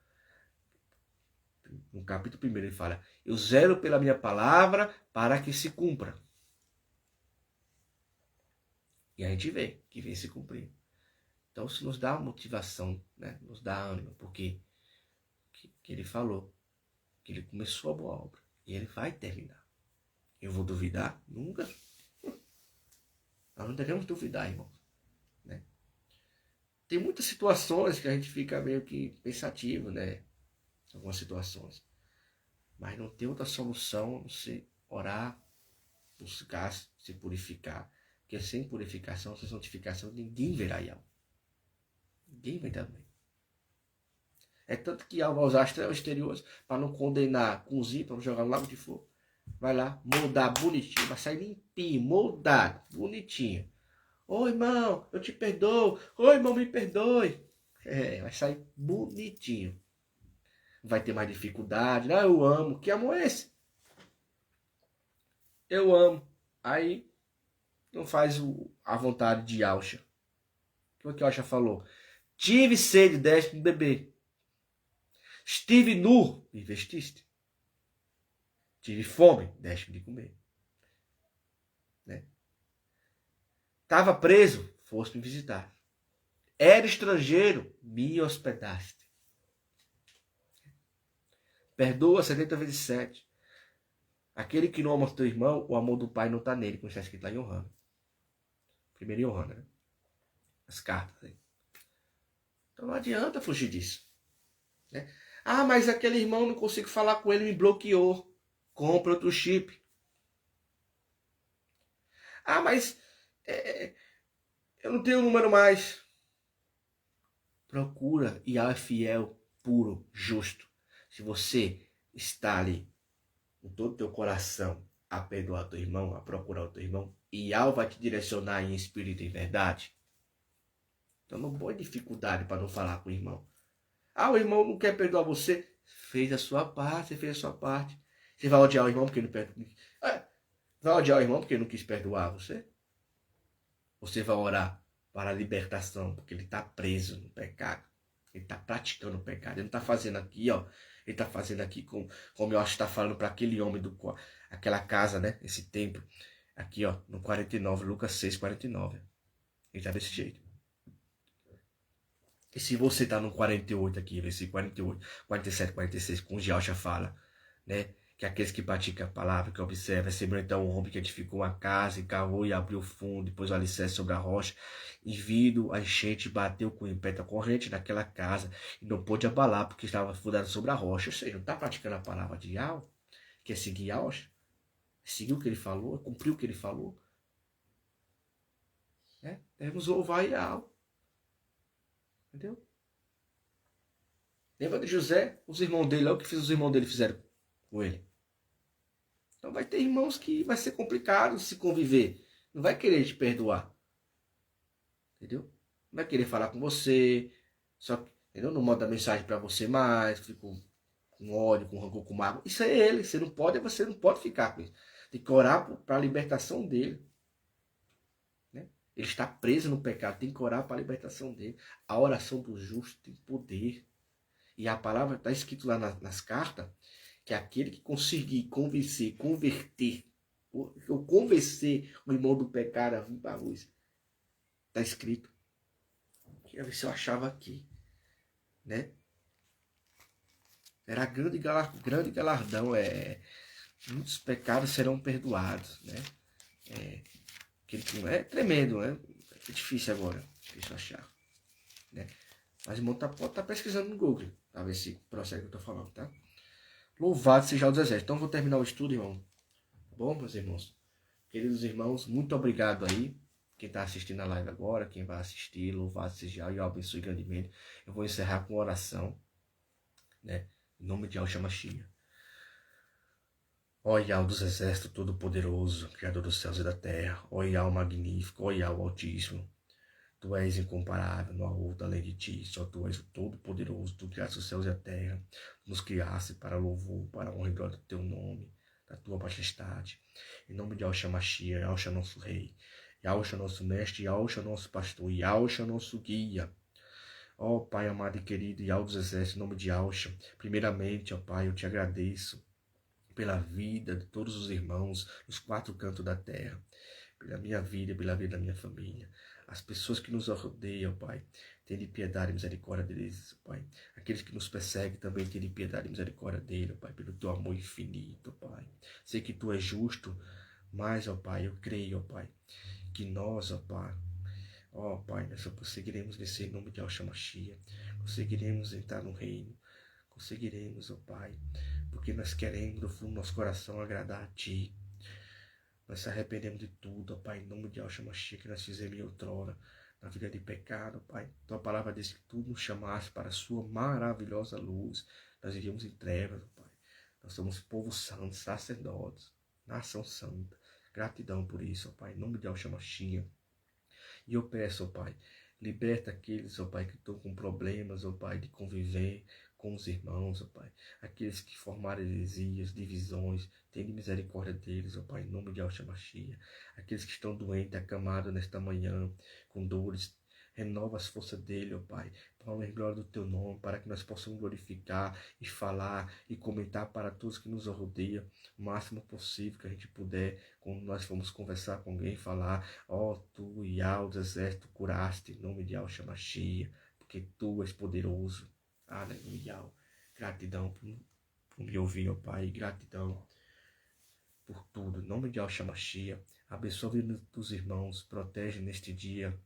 No capítulo 1 ele fala, eu zelo pela minha palavra para que se cumpra. E a gente vê que vem se cumprir. Então isso nos dá motivação, né? Nos dá ânimo, porque que ele falou, que ele começou a boa obra e ele vai terminar. Eu vou duvidar? Nunca. Nós não devemos duvidar, irmãos. Né? Tem muitas situações que a gente fica meio que pensativo, né? Algumas situações. Mas não tem outra solução a não ser orar, buscar se purificar. Porque sem purificação, sem santificação, ninguém verá Yahweh. Ninguém vai dar bem. É tanto que Yahweh vai usar as trevas exteriores para não condenar com Z, para não jogar no lago de fogo. Vai lá, moldar bonitinho, vai sair limpinho, moldado, bonitinho. Ô irmão, eu te perdoo. Ô irmão, me perdoe. Vai sair bonitinho. Vai ter mais dificuldade. Ah, eu amo. Que amor é esse? Eu amo. Aí não faz a vontade de Yahshua. O que Yahshua falou? Tive sede, deste-me beber. Estive nu, me vestiste. Tive fome, deste-me de comer. Né? Estava preso, foste me visitar. Era estrangeiro, me hospedaste. Perdoa 70 vezes 7. Aquele que não ama teu irmão, o amor do pai não está nele, como está escrito lá em Yohana. Primeiro em Yohana, né? As cartas aí. Então não adianta fugir disso. Né? Ah, mas aquele irmão, não consigo falar com ele, me bloqueou. Compra outro chip. Ah, mas eu não tenho o número mais. Procura e é fiel, puro, justo. Se você está ali com todo o teu coração a perdoar teu irmão, a procurar o teu irmão, e Yahweh vai te direcionar em espírito e em verdade. Então não põe dificuldade para não falar com o irmão. Ah, o irmão não quer perdoar você. Fez a sua parte, você fez a sua parte. Você vai odiar o irmão porque ele não perdoa. Vai odiar o irmão porque ele não quis perdoar você? Você vai orar para a libertação, porque ele está preso no pecado. Ele está praticando o pecado. Ele não está fazendo aqui, ó. Ele está fazendo aqui como eu acho que está falando para aquele homem aquela casa, né? Esse templo. Aqui, ó, no 49, Lucas 6, 49. Ele está desse jeito. E se você está no 48 aqui, versículo 48, 47, 46, com Yahshua fala, né? Que aqueles que praticam a palavra, que observam, é semelhante a um homem que edificou uma casa, e cavou e abriu o fundo, depois o alicerce sobre a rocha, e vindo a enchente, bateu com o império a corrente naquela casa, e não pôde abalar, porque estava fundado sobre a rocha. Ou seja, não está praticando a palavra de Yahweh, que é seguir Yahweh, seguiu o que ele falou, cumpriu o que ele falou. Né? Devemos louvar Yahweh. Entendeu? Lembra de José? Os irmãos dele, olha o que os irmãos dele fizeram com ele. Então vai ter irmãos que vai ser complicado se conviver. Não vai querer te perdoar. Entendeu? Não vai querer falar com você. Só que, entendeu? Não manda mensagem para você mais. Fico com ódio, com rancor, com mágoa. Isso é ele. Você não pode ficar com isso. Tem que orar para a libertação dele. Né? Ele está preso no pecado. Tem que orar para a libertação dele. A oração do justo tem poder. E a palavra está escrito lá nas cartas que aquele que conseguir converter o irmão do pecado a vir para a luz. Está escrito. Queria ver se eu achava aqui. Né? Era grande galardão. Muitos pecados serão perdoados. Né? É tremendo. Né? É difícil agora. Difícil achar. Né? Mas o irmão pode estar pesquisando no Google. Para ver se prossegue o que eu estou falando. Tá? Louvado seja o dos exércitos. Então vou terminar o estudo, irmão. Tá bom, meus irmãos? Queridos irmãos, muito obrigado aí. Quem está assistindo a live agora, quem vai assistir, louvado seja e eu abençoe grandemente. Eu vou encerrar com oração, né? Em nome de Yahshua Mashiach. Ó Yahweh dos exércitos todo-poderoso, Criador dos céus e da terra. Ó Yahweh magnífico, ó Yahweh altíssimo. Tu és incomparável, não há outro além de ti. Só tu és o todo-poderoso, tu criaste os céus e a terra. Tu nos criaste para louvor, para a honra e glória do teu nome, da tua majestade. Em nome de Yahshua Mashiach, Yahshua nosso rei. Yahshua nosso mestre, Yahshua nosso pastor, Yahshua nosso guia. Ó Pai amado e querido, Yahweh dos exércitos, em nome de Yahshua. Primeiramente, ó Pai, eu te agradeço pela vida de todos os irmãos nos 4 cantos da terra. Pela minha vida e pela vida da minha família. As pessoas que nos rodeiam, Pai, tenha piedade e misericórdia deles, Pai. Aqueles que nos perseguem também tenha piedade e misericórdia deles, Pai, pelo teu amor infinito, Pai. Sei que tu és justo, mas, ó Pai, eu creio, ó Pai, que nós, ó Pai, nós só conseguiremos descer em nome de Yahshua Mashiach, conseguiremos entrar no reino, conseguiremos, ó Pai, porque nós queremos do fundo do nosso coração agradar a Ti. Nós se arrependemos de tudo, ó Pai, em nome de Yahshua Mashiach, que nós fizemos em outrora, na vida de pecado, Pai. Tua palavra diz que Tu nos chamaste para a Sua maravilhosa luz. Nós vivíamos em trevas, ó Pai. Nós somos povo santo, sacerdotes, nação santa. Gratidão por isso, ó Pai, em nome de Yahshua Mashiach. E eu peço, ó Pai, liberta aqueles, ó Pai, que estão com problemas, ó Pai, de conviver com os irmãos, ó Pai. Aqueles que formaram heresias, divisões, tenha misericórdia deles, ó Pai, em nome de Yahshua Mashiach. Aqueles que estão doentes, acamados nesta manhã, com dores, renova as forças dele, ó Pai, para a glória do teu nome, para que nós possamos glorificar e falar e comentar para todos que nos rodeiam, o máximo possível que a gente puder, quando nós formos conversar com alguém, falar, ó, tu, Yahweh do exército, curaste, em nome de Yahshua Mashiach, porque tu és poderoso. Aleluia. Gratidão por me ouvir, ó Pai, gratidão por tudo. Em nome de Yahshua Mashiach, abençoe os irmãos, protege neste dia,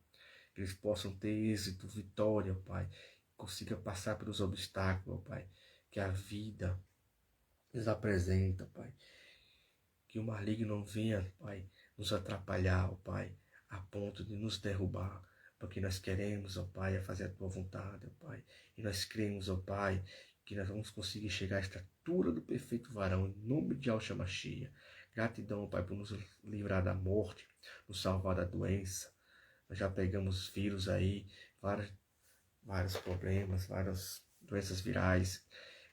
que eles possam ter êxito, vitória, ó Pai, consiga passar pelos obstáculos, ó Pai, que a vida nos apresenta, Pai. Que o maligno não venha, Pai, nos atrapalhar, ó Pai, a ponto de nos derrubar, porque nós queremos, ó Pai, a fazer a Tua vontade, ó Pai, e nós cremos, ó Pai, que nós vamos conseguir chegar à estatura do perfeito varão, em nome de Yahshua Mashiach. Gratidão, ó Pai, por nos livrar da morte, nos salvar da doença. Nós já pegamos vírus aí, vários problemas, várias doenças virais,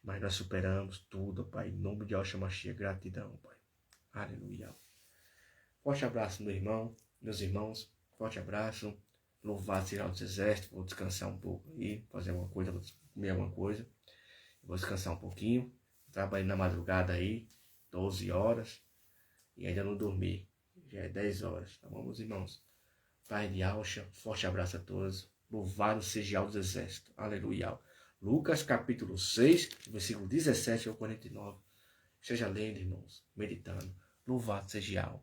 mas nós superamos tudo, Pai, em nome de Yahshua Mashiach. Gratidão, Pai. Aleluia. Forte abraço, meu irmão, meus irmãos. Forte abraço. Louvado seja os exércitos. Vou descansar um pouco aí, fazer alguma coisa, vou comer alguma coisa. Vou descansar um pouquinho. Trabalhei na madrugada aí, 12 horas. E ainda não dormi. Já é 10 horas. Tá bom, meus irmãos? Pai de Yahshua, forte abraço a todos. Louvado seja o dos exércitos. Aleluia. Lucas capítulo 6, versículo 17 ao 49. Seja lendo, irmãos, meditando. Louvado seja Yahweh.